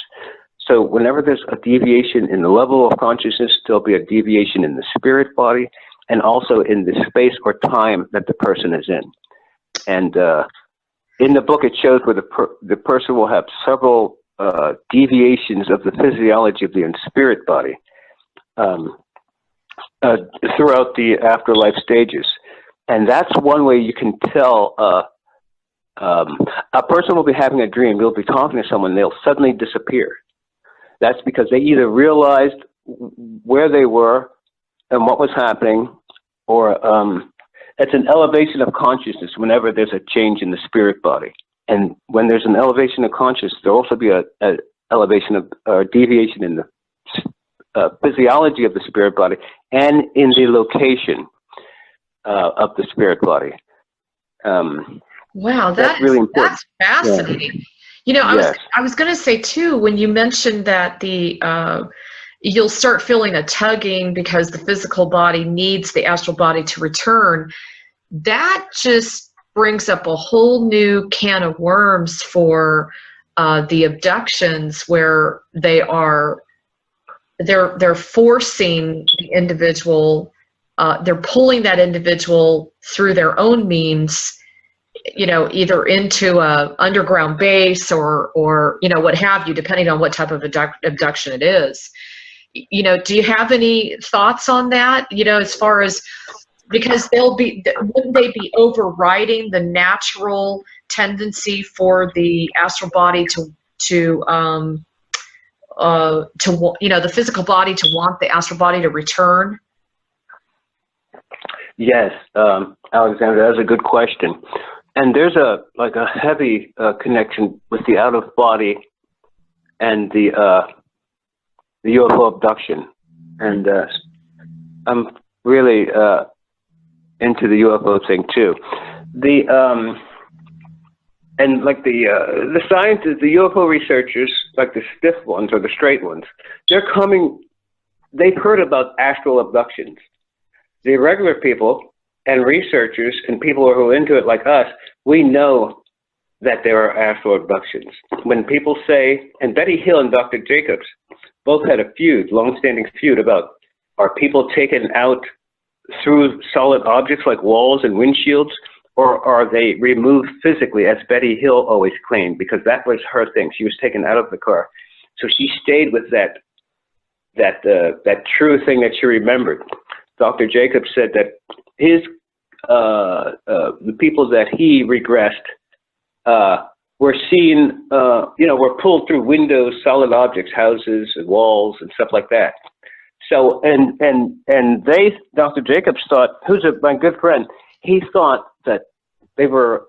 So whenever there's a deviation in the level of consciousness, there'll be a deviation in the spirit body and also in the space or time that the person is in. And in the book, it shows where the person will have several deviations of the physiology of the spirit body throughout the afterlife stages. And that's one way you can tell A person will be having a dream. They'll be talking to someone. They'll suddenly disappear. That's because they either realized where they were and what was happening, or it's an elevation of consciousness whenever there's a change in the spirit body. And when there's an elevation of consciousness, there'll also be an elevation of or deviation in the physiology of the spirit body and in the location of the spirit body. Wow, that's really important. That's fascinating. Yeah. You know, I was going to say too, when you mentioned that you'll start feeling a tugging because the physical body needs the astral body to return, that just brings up a whole new can of worms for the abductions, where they're forcing the individual, they're pulling that individual through their own means, you know, either into a underground base or you know, what have you, depending on what type of abduction it is. You know, do you have any thoughts on that? You know, as far as, because wouldn't they be overriding the natural tendency for the astral body to you know, the physical body to want the astral body to return? Yes, Alexandra, that's a good question. And there's a heavy connection with the out of body and the UFO abduction. And I'm really into the UFO thing too. And like the scientists, the UFO researchers, like the stiff ones or the straight ones, they've heard about astral abductions. The regular people and researchers and people who are into it like us, we know that there are astral abductions. When people say, and Betty Hill and Dr. Jacobs both had a feud, long-standing feud about, are people taken out through solid objects like walls and windshields, or are they removed physically, as Betty Hill always claimed, because that was her thing. She was taken out of the car. So she stayed with that true thing that she remembered. Dr. Jacobs said that his the people that he regressed were seen, were pulled through windows, solid objects, houses and walls and stuff like that. So, and Dr. Jacobs thought, who's my good friend, he thought that they were,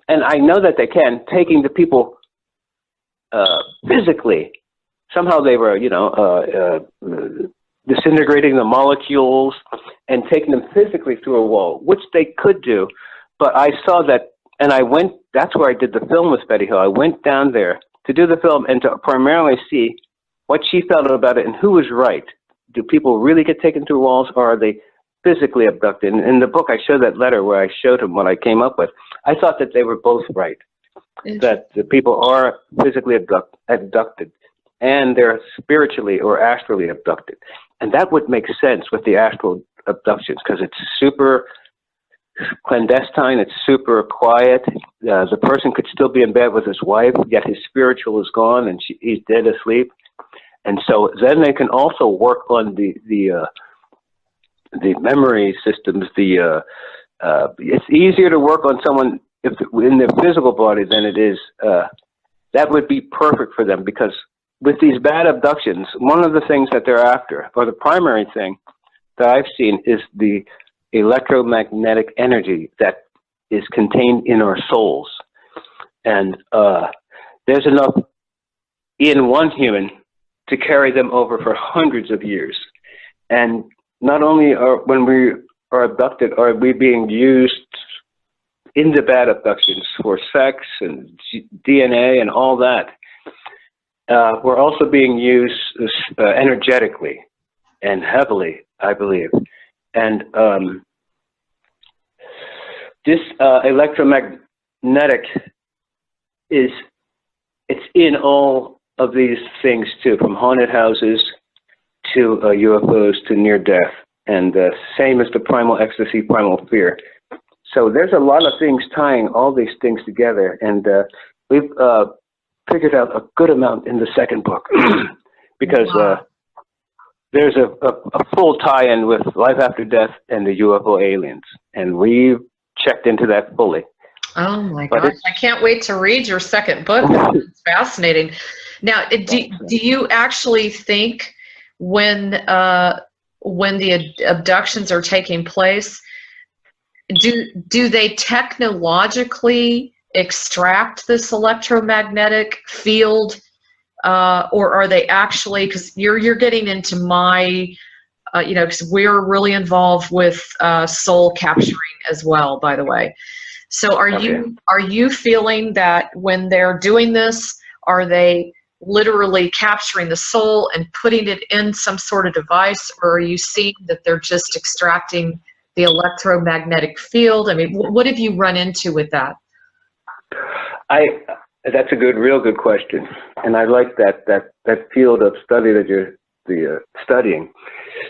and I know that they can, taking the people physically. Somehow they were, disintegrating the molecules and taking them physically through a wall, which they could do. But I saw that, and that's where I did the film with Betty Hill. I went down there to do the film and to primarily see what she felt about it and who was right. Do people really get taken through walls, or are they physically abducted? And in the book, I showed that letter where I showed him what I came up with. I thought that they were both right, that the people are physically abducted, and they're spiritually or astrally abducted. And that would make sense with the astral abductions, because it's super clandestine, it's super quiet. The person could still be in bed with his wife, yet his spiritual is gone and he's dead asleep. And so then they can also work on the memory systems. It's easier to work on someone in their physical body than it is. That would be perfect for them, because with these bad abductions, one of the things that they're after, or the primary thing that I've seen, is the electromagnetic energy that is contained in our souls. And there's enough in one human to carry them over for hundreds of years. And not only when we are abducted, are we being used in the bad abductions for sex and DNA and all that. We're also being used energetically and heavily, I believe. And this electromagnetic it's in all of these things too, from haunted houses to UFOs to near death, and same as the primal ecstasy, primal fear. So there's a lot of things tying all these things together, and we've figured out a good amount in the second book because there's a full tie-in with life after death and the UFO aliens, and we've checked into that fully. Oh my gosh, I can't wait to read your second book. It's fascinating. Now, do you actually think when the abductions are taking place, do they technologically extract this electromagnetic field, or are they actually, because you're getting into my, because we're really involved with soul capturing as well, by the way. So are you feeling that when they're doing this, are they literally capturing the soul and putting it in some sort of device, or are you seeing that they're just extracting the electromagnetic field? I mean, what have you run into with that? That's a real good question, and I like that field of study that you're studying,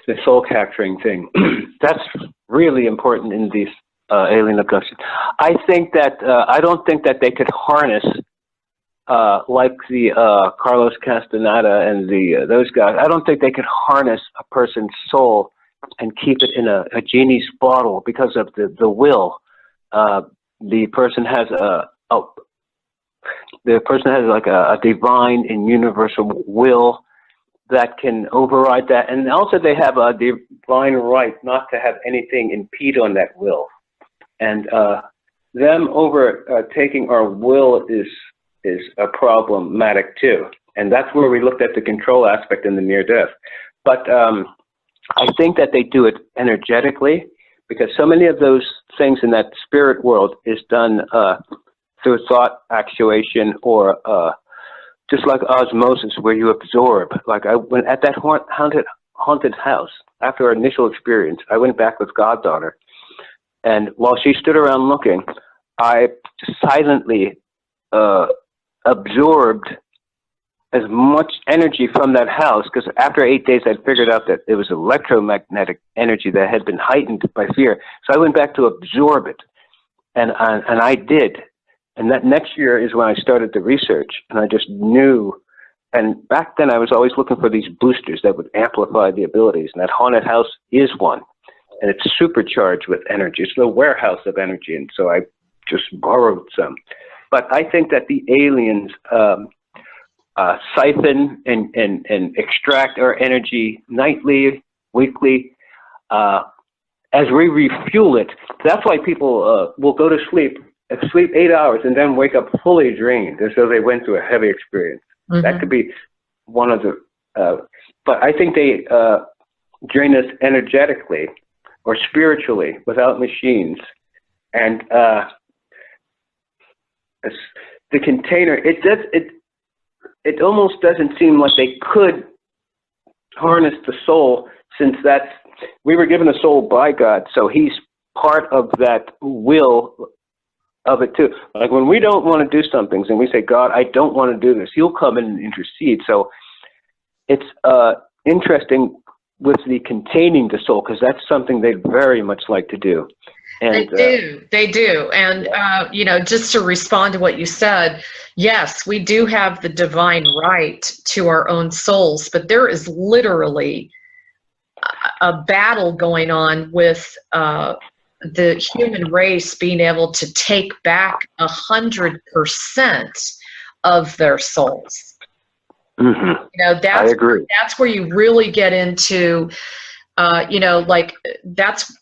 the soul capturing thing. That's really important in these alien abductions. I think that I don't think that they could harness like the Carlos Castaneda and those guys. I don't think they could harness a person's soul and keep it in a genie's bottle because of the will. The person has like a divine and universal will that can override that, and also they have a divine right not to have anything impede on that will. And them overtaking our will is a problematic too, and that's where we looked at the control aspect in the near death. But I think that they do it energetically, because so many of those things in that spirit world is done through thought actuation, or just like osmosis, where you absorb. Like I went at that haunted house after our initial experience. I went back with goddaughter, and while she stood around looking, I silently absorbed as much energy from that house, because after 8 days I'd figured out that it was electromagnetic energy that had been heightened by fear. So I went back to absorb it, and I did. And that next year is when I started the research, and I just knew. And back then I was always looking for these boosters that would amplify the abilities, and that haunted house is one. And it's supercharged with energy. It's the warehouse of energy, and so I just borrowed some. But I think that the aliens siphon and extract our energy nightly, weekly, as we refuel it. That's why people will go to sleep 8 hours and then wake up fully drained, as though they went through a heavy experience. Mm-hmm. That could be one of the, but I think they drain us energetically or spiritually without machines. And the container, it almost doesn't seem like they could harness the soul, since we were given a soul by God, so he's part of that will of it too. Like when we don't want to do some things and we say, God, I don't want to do this, he'll come in and intercede. So it's interesting with the containing the soul, because that's something they'd very much like to do. And, they do. And, just to respond to what you said, yes, we do have the divine right to our own souls, but there is literally a battle going on with the human race being able to take back 100% of their souls. Mm-hmm. I agree. That's where you really get into, that's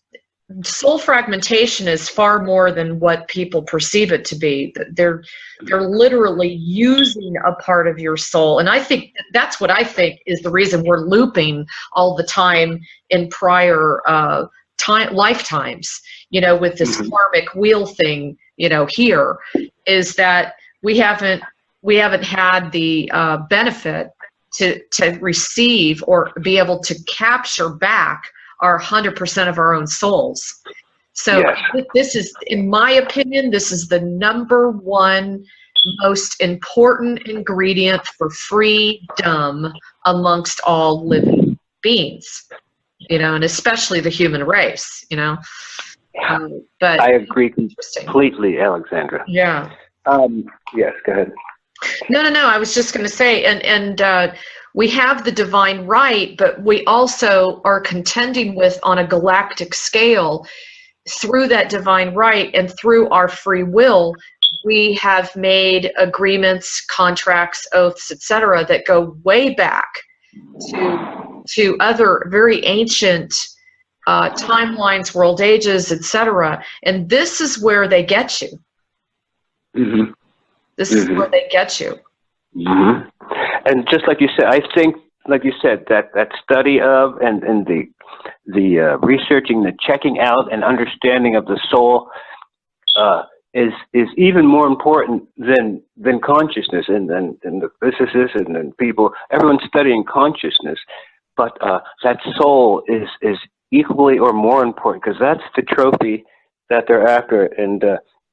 soul fragmentation is far more than what people perceive it to be. They're literally using a part of your soul, and I think that's what I think is the reason we're looping all the time in prior lifetimes. With this karmic wheel thing, here is that we haven't had the benefit to receive or be able to capture back our 100% of our own souls. So yes. This is, in my opinion, this is the number one most important ingredient for freedom amongst all living beings, and especially the human race, but I agree completely, Alexandra. Yeah. Yes, go ahead. No. I was just going to say, and we have the divine right, but we also are contending with, on a galactic scale, through that divine right and through our free will, we have made agreements, contracts, oaths, etc., that go way back to other very ancient timelines, world ages, etc. And this is where they get you. Mm-hmm. This is where they get you. Mm-hmm. And just like you said, I think, like you said, that study of and the researching, the checking out and understanding of the soul is even more important than consciousness, and the physicists and people, everyone's studying consciousness, but that soul is equally or more important, because that's the trophy that they're after. And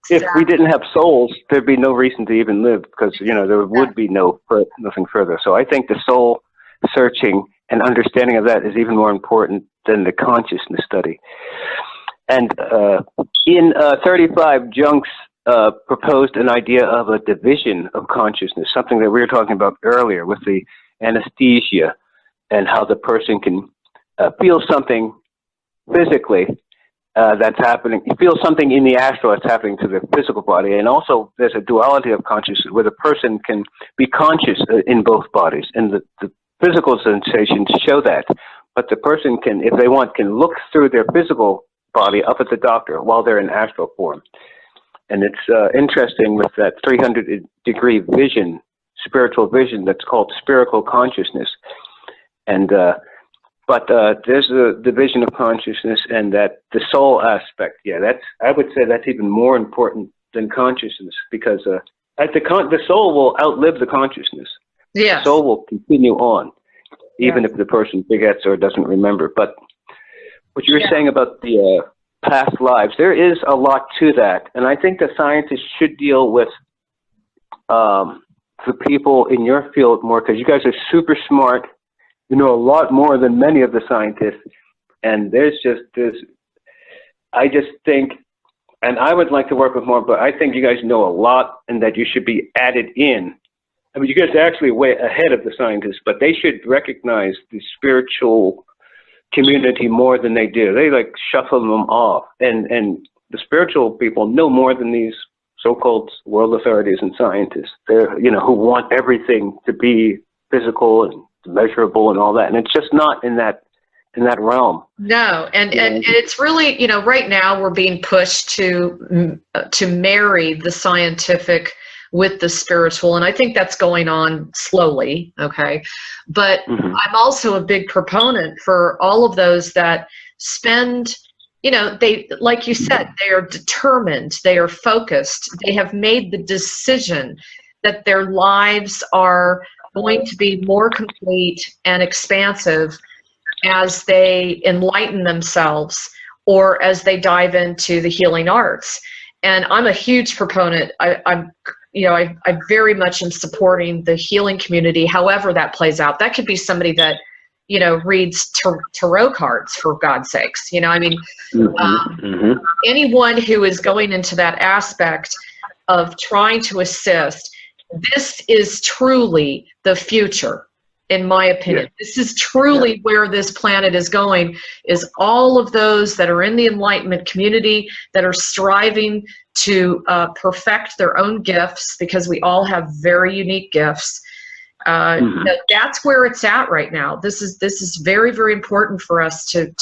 if we didn't have souls, there'd be no reason to even live, because there would be nothing further. So I think the soul searching and understanding of that is even more important than the consciousness study. And in 35, Junks proposed an idea of a division of consciousness, something that we were talking about earlier with the anesthesia, and how the person can feel something physically that's happening. You feel something in the astral that's happening to the physical body. And also there's a duality of consciousness where the person can be conscious in both bodies. And the physical sensations show that. But the person can, if they want, can look through their physical body up at the doctor while they're in astral form. And it's interesting with that 300-degree vision, spiritual vision, that's called spherical consciousness. And but there's a division of consciousness, and that the soul aspect. Yeah, I would say that's even more important than consciousness, because the soul will outlive the consciousness. Yeah, the soul will continue on, even if the person forgets or doesn't remember. But what you were saying about the past lives, there is a lot to that, and I think the scientists should deal with the people in your field more, because you guys are super smart. You know a lot more than many of the scientists, and I just think, and I would like to work with more, but I think you guys know a lot, and that you should be added in. I mean, you guys are actually way ahead of the scientists, but they should recognize the spiritual community more than they do. They shuffle them off, and the spiritual people know more than these so-called world authorities and scientists. They're who want everything to be physical and measurable and all that, and it's just not in that realm. No, and it's really right now we're being pushed to marry the scientific with the spiritual, and I think that's going on slowly. Okay, but I'm also a big proponent for all of those that spend. They, like you said, they are determined, they are focused, they have made the decision that their lives are going to be more complete and expansive as they enlighten themselves or as they dive into the healing arts. And I'm a huge proponent. I very much am supporting the healing community, however that plays out. That could be somebody that reads tarot cards, for God's sakes. Anyone who is going into that aspect of trying to assist. This is truly the future, in my opinion. Yeah. This is truly where this planet is going, is all of those that are in the enlightenment community that are striving to perfect their own gifts, because we all have very unique gifts. That's where it's at right now. This is very, very important for us to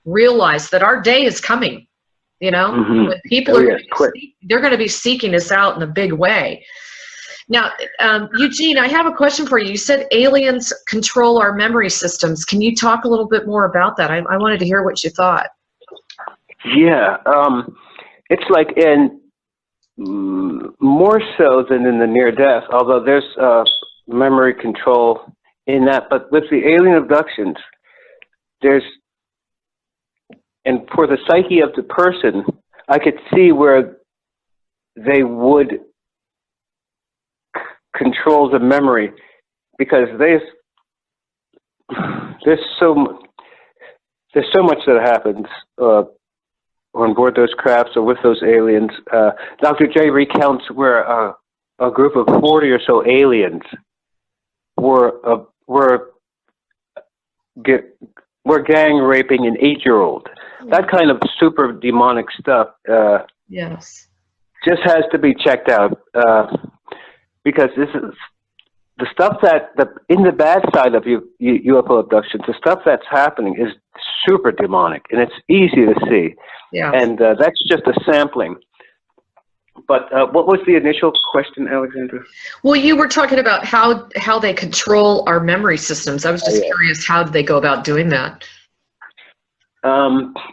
realize that our day is coming. When people they're going to be seeking us out in a big way. Now, Eugene, I have a question for you. You said aliens control our memory systems. Can you talk a little bit more about that? I wanted to hear what you thought. Yeah, it's like in more so than in the near-death, although there's memory control in that. But with the alien abductions, and for the psyche of the person, I could see where they would control the memory, because there's so much that happens on board those crafts or with those aliens. Dr. J recounts where a group of 40 or so aliens were gang raping an 8-year-old, That kind of super demonic stuff yes. just has to be checked out, because this is the stuff that in the bad side of UFO abductions, the stuff that's happening is super demonic, and it's easy to see. Yeah. And that's just a sampling. But what was the initial question, Alexandra? Well, you were talking about how they control our memory systems. I was just curious, how do they go about doing that?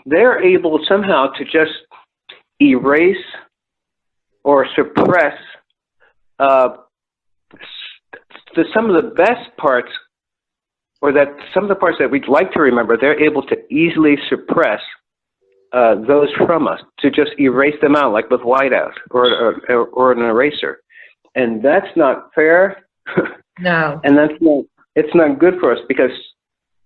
They're able somehow to just erase or suppress some of the best parts, or that some of the parts that we'd like to remember, they're able to easily suppress those from us, to just erase them out, like with whiteout or an eraser. And that's not fair. No. And it's not good for us, because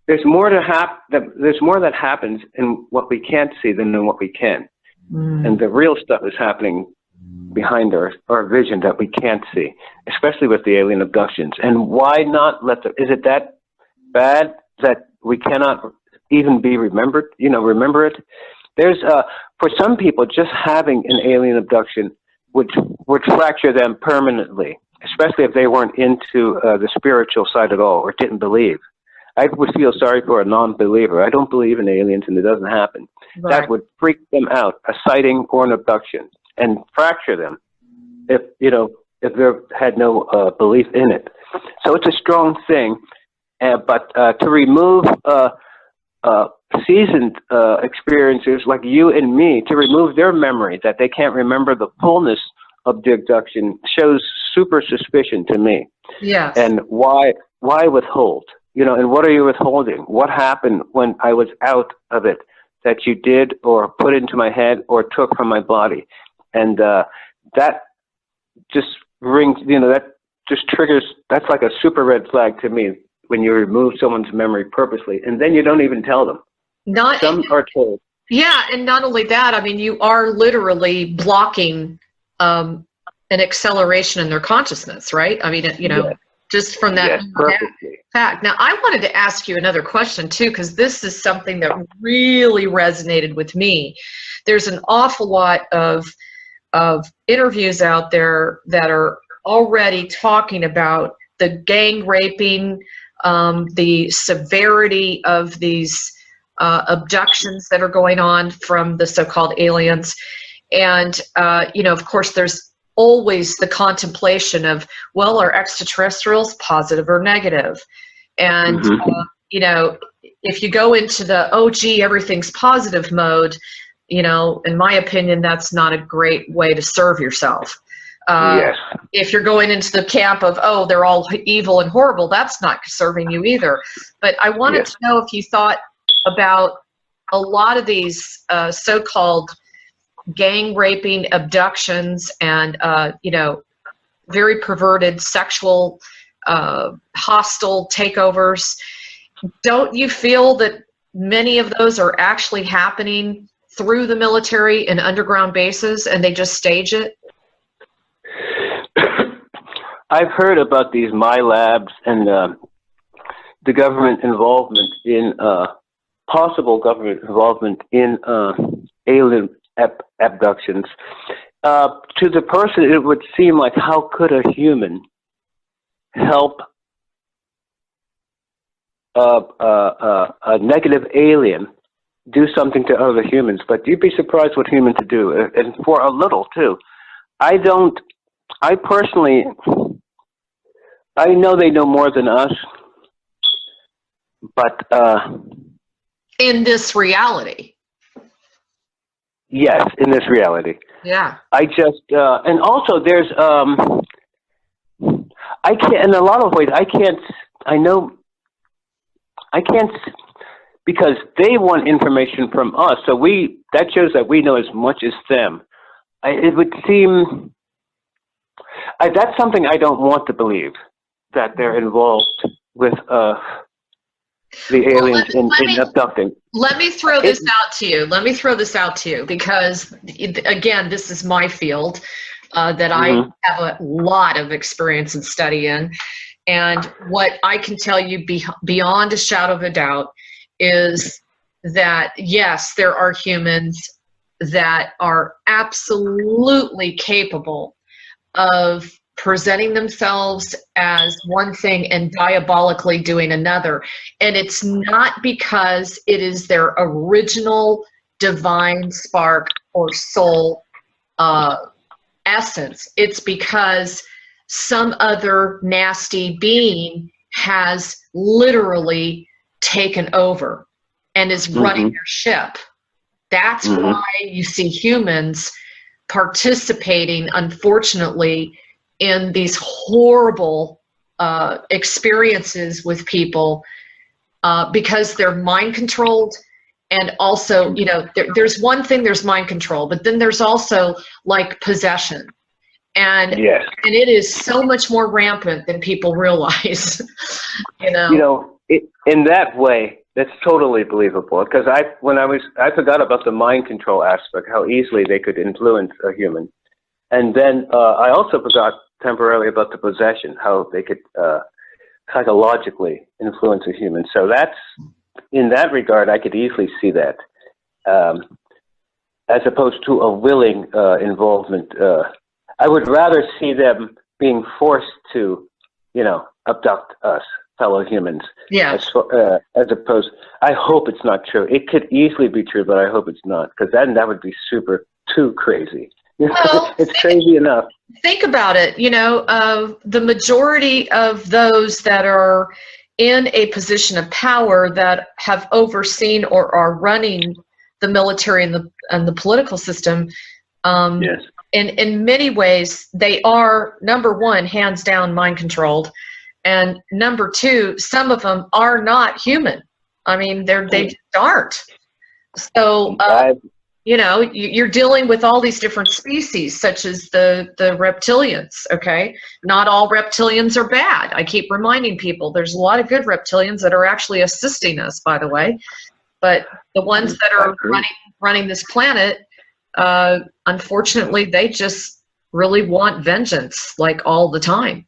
there's more that happens in what we can't see than in what we can. And the real stuff is happening behind our vision that we can't see, especially with the alien abductions. And why not is it that bad that we cannot even be remembered, remember it? There's, for some people, just having an alien abduction would fracture them permanently, especially if they weren't into the spiritual side at all or didn't believe. I would feel sorry for a non-believer. I don't believe in aliens, and it doesn't happen. Right. That would freak them out, a sighting or an abduction, and fracture them if they had no belief in it. So it's a strong thing. But to remove seasoned experiencers like you and me, to remove their memory, that they can't remember the fullness of the abduction, shows super suspicion to me. Yes. And why withhold? And what are you withholding? What happened when I was out of it that you did or put into my head or took from my body? And that just rings, that just triggers, that's like a super red flag to me, when you remove someone's memory purposely, and then you don't even tell them. Some are told. Yeah, and not only that, I mean, you are literally blocking an acceleration in their consciousness, right? I mean, Yes. just from that fact. Now, I wanted to ask you another question, too, because this is something that really resonated with me. There's an awful lot of interviews out there that are already talking about the gang raping, the severity of these abductions that are going on from the so-called aliens. And, of course, there's always the contemplation of, well, are extraterrestrials positive or negative? And, if you go into the, oh, gee, everything's positive mode, in my opinion, that's not a great way to serve yourself. Yes. If you're going into the camp of, oh, they're all evil and horrible, that's not serving you either. But I wanted to know if you thought about a lot of these so-called gang raping abductions and, very perverted sexual hostile takeovers. Don't you feel that many of those are actually happening through the military and underground bases, and they just stage it? I've heard about these labs and the government involvement in possible government involvement in alien abductions. To the person, it would seem like, how could a human help a negative alien do something to other humans? But you'd be surprised what humans do, and for a little too. I personally, I know they know more than us, but in this reality. Yes, in this reality. Yeah. I just, and also there's, I can't, in a lot of ways, I can't, because they want information from us, so that shows that we know as much as them. It would seem, that's something I don't want to believe, that they're involved with the aliens in abducting. Let me throw this out to you. Because, again, this is my field that I have a lot of experience and study in. And what I can tell you beyond a shadow of a doubt is that, yes, there are humans that are absolutely capable of presenting themselves as one thing and diabolically doing another. And it's not because it is their original divine spark or soul essence. It's because some other nasty being has literally taken over and is running their ship. That's why you see humans participating, unfortunately, in these horrible experiences with people because they're mind controlled. And also, you know, there's one thing, there's mind control, but then there's also like possession. And yes. And it is so much more rampant than people realize. You know, in that way, that's totally believable. Because I forgot about the mind control aspect, how easily they could influence a human. And then I also forgot temporarily about the possession, how they could psychologically influence a human. So that's, in that regard, I could easily see that, as opposed to a willing involvement. I would rather see them being forced to, you know, abduct us, fellow humans. Yeah. As opposed, I hope it's not true. It could easily be true, but I hope it's not, because then that would be too crazy. Well, it's crazy enough. Think about it. You know, the majority of those that are in a position of power that have overseen or are running the military and the political system, yes. In many ways, they are, number one, hands down mind controlled, and number two, some of them are not human. I mean, they just aren't. So, you know, you're dealing with all these different species, such as the reptilians, okay? Not all reptilians are bad. I keep reminding people there's a lot of good reptilians that are actually assisting us, by the way. But the ones that are running this planet, unfortunately, they just really want vengeance, like, all the time.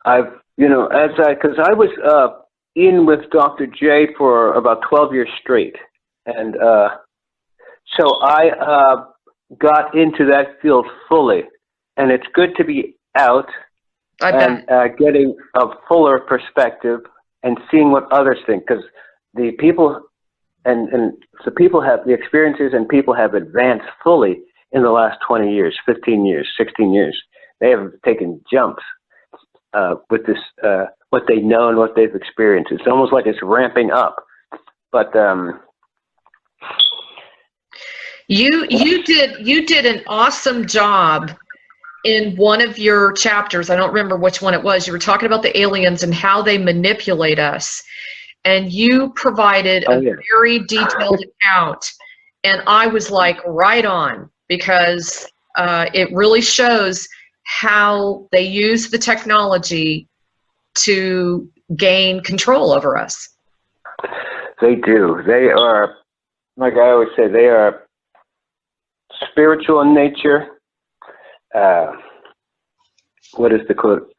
Because I was in with Dr. J for about 12 years straight. And so I got into that field fully. And it's good to be out and getting a fuller perspective and seeing what others think. Because the people and the people have the experiences, and people have advanced fully in the last 20 years, 15 years, 16 years. They have taken jumps with this, what they know and what they've experienced. It's almost like it's ramping up. But you did an awesome job in one of your chapters. I don't remember which one it was. You were talking about the aliens and how they manipulate us. And you provided a very detailed account, and I was like, right on, because it really shows how they use the technology to gain control over us. They do. They are, like I always say, they are spiritual in nature. What is the quote?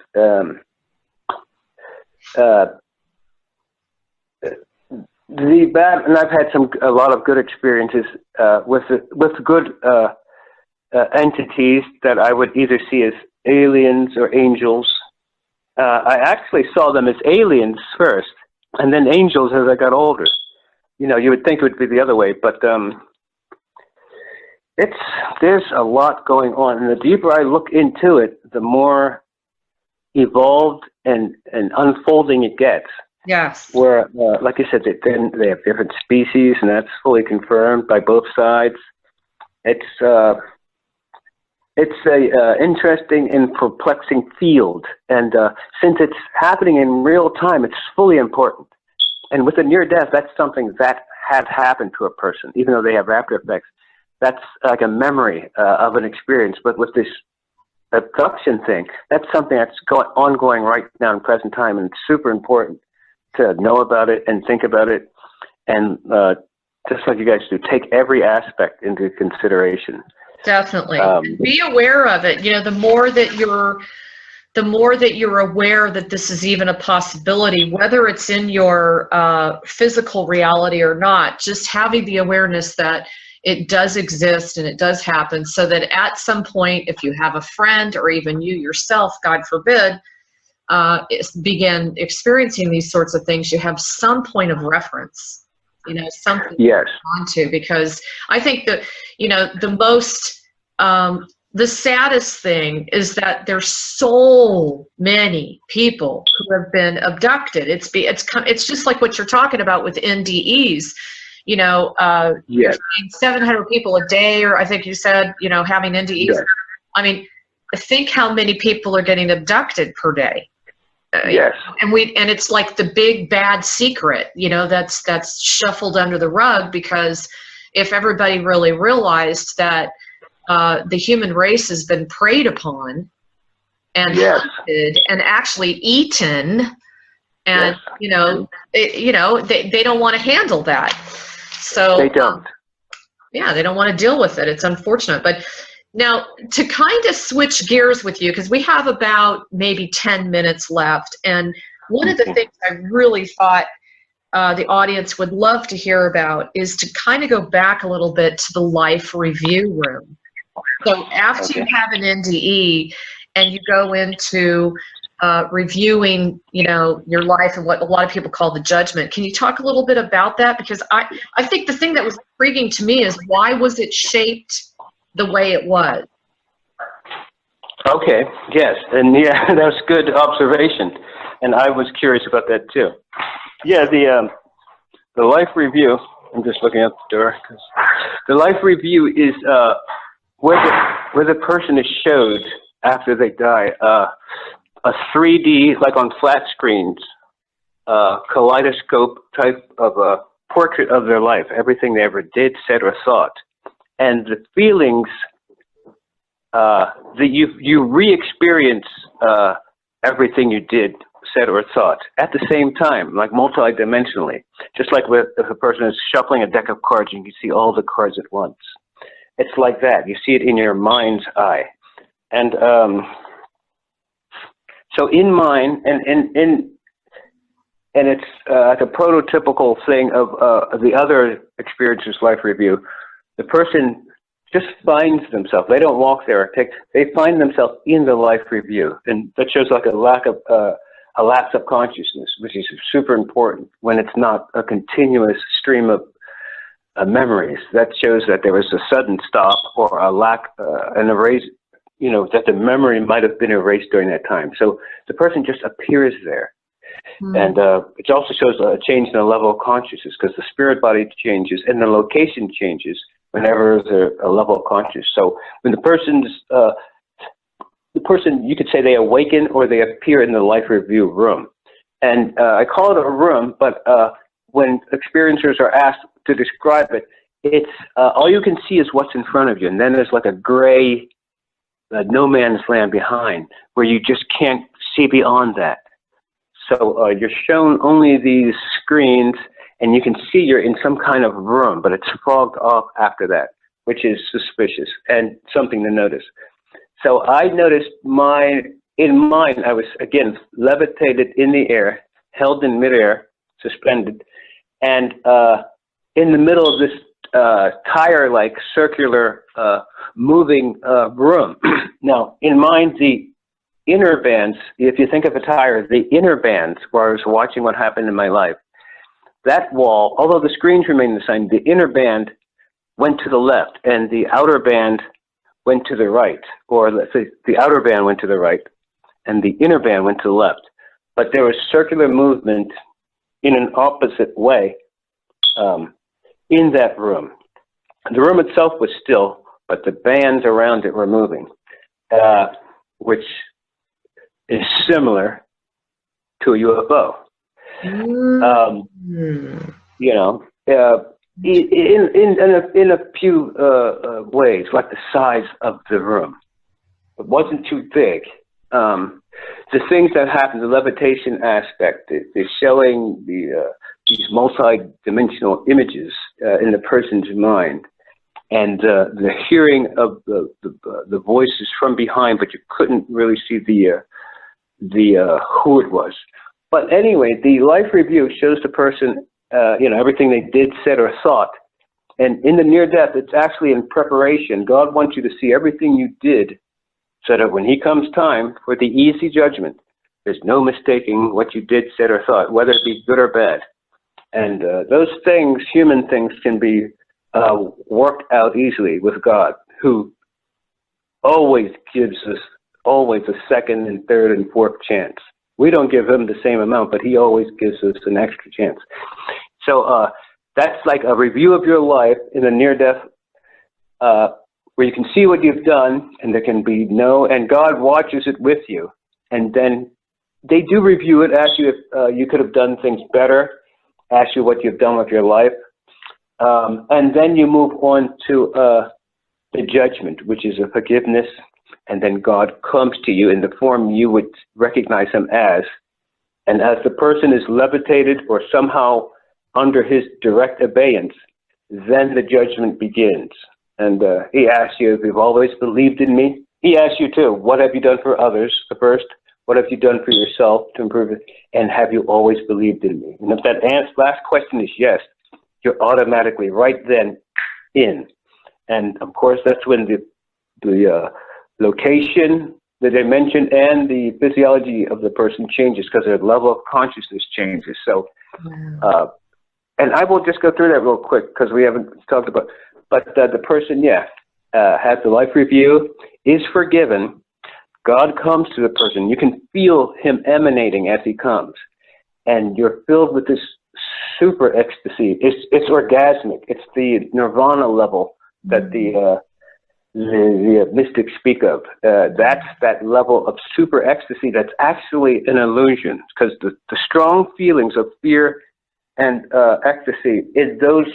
And I've had a lot of good experiences with good entities that I would either see as aliens or angels. I actually saw them as aliens first, and then angels as I got older. You know, you would think it would be the other way, but there's a lot going on, and the deeper I look into it, the more evolved and unfolding it gets. Yes. Where, like you said, they have different species, and that's fully confirmed by both sides. It's a interesting and perplexing field, and since it's happening in real time, it's fully important. And with the near death, that's something that had happened to a person, even though they have after effects. That's like a memory of an experience. But with this abduction thing, that's something that's ongoing right now in present time, and it's super important to know about it and think about it, and just like you guys do, take every aspect into consideration. Definitely. Be aware of it. You know, the more that you're the more that you're aware that this is even a possibility, whether it's in your physical reality or not, just having the awareness that it does exist and it does happen, so that at some point, if you have a friend or even you yourself, God forbid, begin experiencing these sorts of things, you have some point of reference, something to hold on to. Because I think that, the most, the saddest thing is that there's so many people who have been abducted. It's just like what you're talking about with NDEs. You're seeing 700 people a day, or I think you said, having NDEs. Yes. I mean, think how many people are getting abducted per day. Yes. And it's like the big bad secret, that's shuffled under the rug, because if everybody really realized that the human race has been preyed upon and hunted and actually eaten, and they don't want to handle that. So they don't. They don't want to deal with it. It's unfortunate. But now, to kind of switch gears with you, because we have about maybe 10 minutes left, and one of the things I really thought the audience would love to hear about is to kind of go back a little bit to the life review room. So after you have an NDE and you go into reviewing, your life and what a lot of people call the judgment, can you talk a little bit about that? Because I think the thing that was intriguing to me is, why was it shaped the way it was? Okay, yes, and that was good observation, and I was curious about that too. Yeah, the life review, I'm just looking out the door, because the life review is where the person is showed after they die a 3D, like on flat screens, kaleidoscope type of a portrait of their life, everything they ever did, said, or thought. And the feelings that you re-experience everything you did, said, or thought at the same time, like multi-dimensionally. Just like if a person is shuffling a deck of cards, you can see all the cards at once. It's like that. You see it in your mind's eye. And so in mine, and it's like a prototypical thing of the other experiences life review. The person just finds themselves. They don't walk there. They find themselves in the life review, and that shows like a lapse of consciousness, which is super important when it's not a continuous stream of memories. That shows that there was a sudden stop or a lack, an erase. That the memory might have been erased during that time. So the person just appears there. And it also shows a change in the level of consciousness, because the spirit body changes and the location changes whenever there's a level of consciousness. So when the person, you could say they awaken or they appear in the life review room. And I call it a room, but when experiencers are asked to describe it, it's all you can see is what's in front of you. And then there's like a gray no man's land behind, where you just can't see beyond that. So you're shown only these screens, and you can see you're in some kind of room, but it's fogged off after that, which is suspicious and something to notice. So I noticed in mine, I was, again, levitated in the air, held in midair, suspended, and in the middle of this tire-like circular moving room. Now, in mine, the inner bands, if you think of a tire, the inner bands, where I was watching what happened in my life, that wall, although the screens remain the same, the inner band went to the left, and the outer band went to the right, or let's say the outer band went to the right, and the inner band went to the left. But there was circular movement in an opposite way in that room. The room itself was still, but the bands around it were moving, which is similar to a UFO. In a few ways, like the size of the room. It wasn't too big. The things that happened, the levitation aspect, the showing these multi-dimensional images in the person's mind, and the hearing of the voices from behind, but you couldn't really see the who it was. But anyway, the life review shows the person, everything they did, said, or thought. And in the near-death, it's actually in preparation. God wants you to see everything you did so that when he comes time for the easy judgment, there's no mistaking what you did, said, or thought, whether it be good or bad. And those things, human things, can be worked out easily with God, who always gives us a second and third and fourth chance. We don't give him the same amount, but he always gives us an extra chance. So that's like a review of your life in a near-death, where you can see what you've done, and there can be and God watches it with you. And then they do review it, ask you if you could have done things better, ask you what you've done with your life. And then you move on to the judgment, which is a forgiveness. And then God comes to you in the form you would recognize him as. And as the person is levitated or somehow under his direct abeyance, then the judgment begins. And he asks you if you've always believed in me. He asks you too, what have you done for others, the first? What have you done for yourself to improve it? And have you always believed in me? And if that last question is yes, you're automatically right then in. And of course, that's when the location, the dimension, and the physiology of the person changes, because their level of consciousness changes. So, and I will just go through that real quick because we haven't talked about. But the person, has the life review, is forgiven. God comes to the person. You can feel him emanating as he comes, and you're filled with this super ecstasy. It's orgasmic. It's the nirvana level that the mystics speak of. That's that level of super ecstasy that's actually an illusion, because the strong feelings of fear and ecstasy is those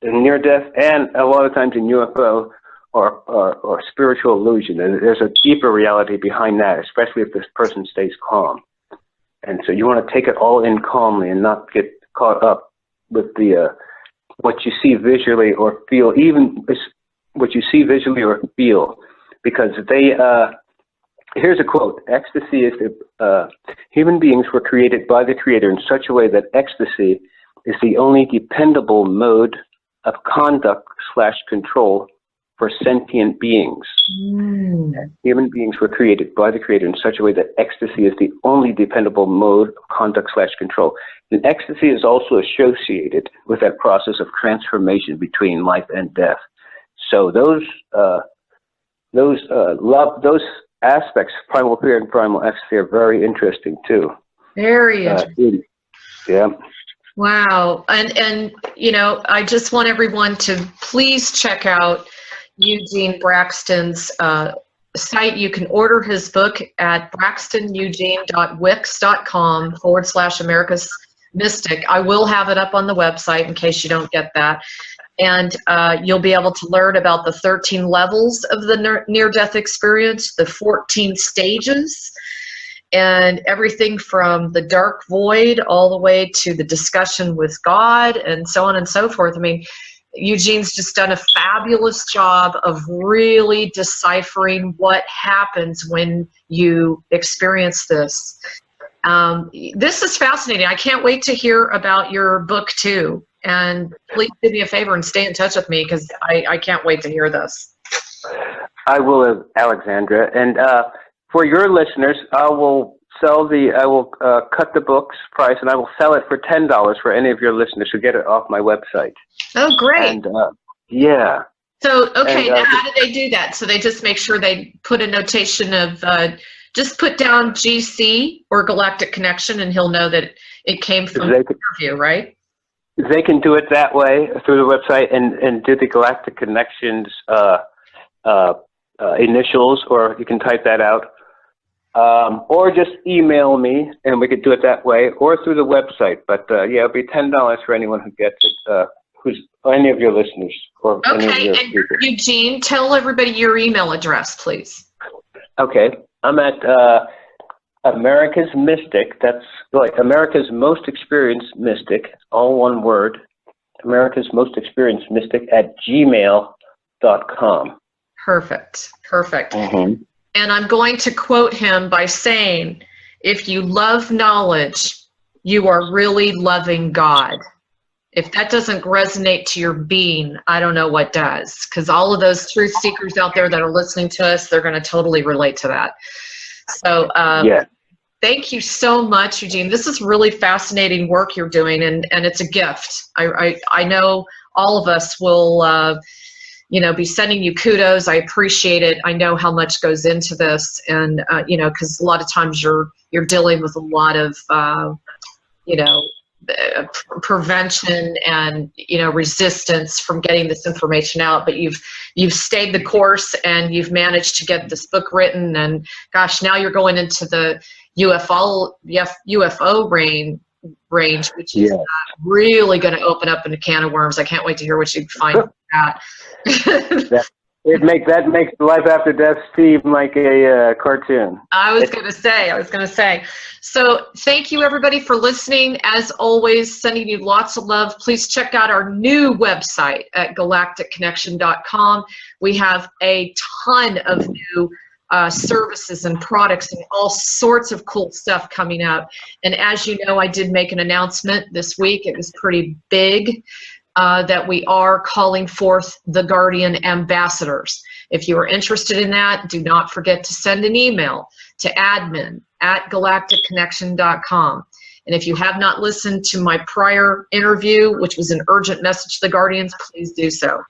in near-death and a lot of times in UFO or spiritual illusion. And there's a deeper reality behind that, especially if this person stays calm. And so you want to take it all in calmly and not get caught up with the what you see visually or feel, even what you see visually or feel, because they, here's a quote, ecstasy is, human beings were created by the Creator in such a way that ecstasy is the only dependable mode of conduct/control for sentient beings. Human beings were created by the Creator in such a way that ecstasy is the only dependable mode of conduct/control. And ecstasy is also associated with that process of transformation between life and death. So those aspects, primal fear and primal ecstasy, are very interesting too. Very interesting. Yeah. Wow. And I just want everyone to please check out Eugene Braxton's site. You can order his book at braxtoneugene.wix.com/America's Mystic. I will have it up on the website in case you don't get that. And you'll be able to learn about the 13 levels of the near-death experience, the 14 stages, and everything from the dark void all the way to the discussion with God and so on and so forth. I mean, Eugene's just done a fabulous job of really deciphering what happens when you experience this. This is fascinating. I can't wait to hear about your book too. And please do me a favor and stay in touch with me, because I can't wait to hear this. I will, Alexandra. And for your listeners, I will cut the book's price, and I will sell it for $10 for any of your listeners who get it off my website. Oh, great. And, yeah. So, okay, now how do they do that? So they just make sure they put a notation of, just put down GC or Galactic Connection, and he'll know that it came from the interview, right? They can do it that way through the website and do the Galactic Connections initials, or you can type that out. Or just email me, and we could do it that way, or through the website. But it'll be $10 for anyone who gets it, who's any of your listeners. Or any of your people. Eugene, tell everybody your email address, please. Okay, I'm at America's Mystic. That's like America's Most Experienced Mystic, all one word. America's Most Experienced Mystic at gmail.com. Perfect. Mm-hmm. And I'm going to quote him by saying, if you love knowledge, you are really loving God. If that doesn't resonate to your being, I don't know what does. Because all of those truth seekers out there that are listening to us, they're going to totally relate to that. So Yeah. thank you so much, Eugene. This is really fascinating work you're doing, and it's a gift. I know all of us will be sending you kudos. I appreciate it. I know how much goes into this, and because a lot of times you're dealing with a lot of prevention and resistance from getting this information out. But you've stayed the course, and you've managed to get this book written. And gosh, now you're going into the UFO range, which is really going to open up a can of worms. I can't wait to hear what you find out. that makes life after death seem like a cartoon. I was going to say. So thank you, everybody, for listening. As always, sending you lots of love. Please check out our new website at galacticconnection.com. We have a ton of new services and products and all sorts of cool stuff coming up. And as you know, I did make an announcement this week. It was pretty big. That we are calling forth the Guardian Ambassadors. If you are interested in that, do not forget to send an email to admin@galacticconnection.com. And if you have not listened to my prior interview, which was an urgent message to the Guardians, please do so.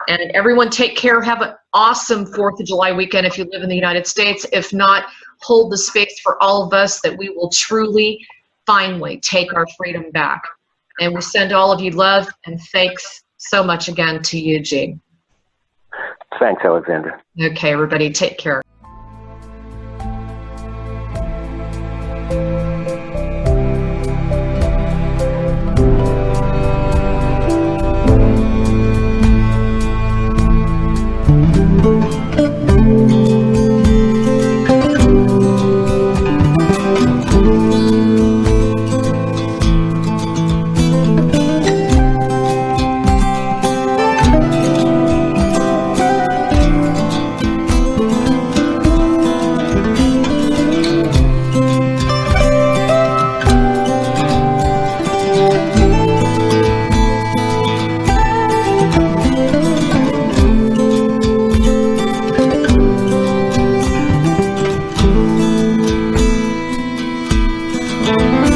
And everyone take care. Have an awesome 4th of July weekend if you live in the United States. If not, hold the space for all of us that we will truly, finally take our freedom back. And we send all of you love, and thanks so much again to Eugene. Thanks, Alexandra. Okay, everybody, take care. Thank you.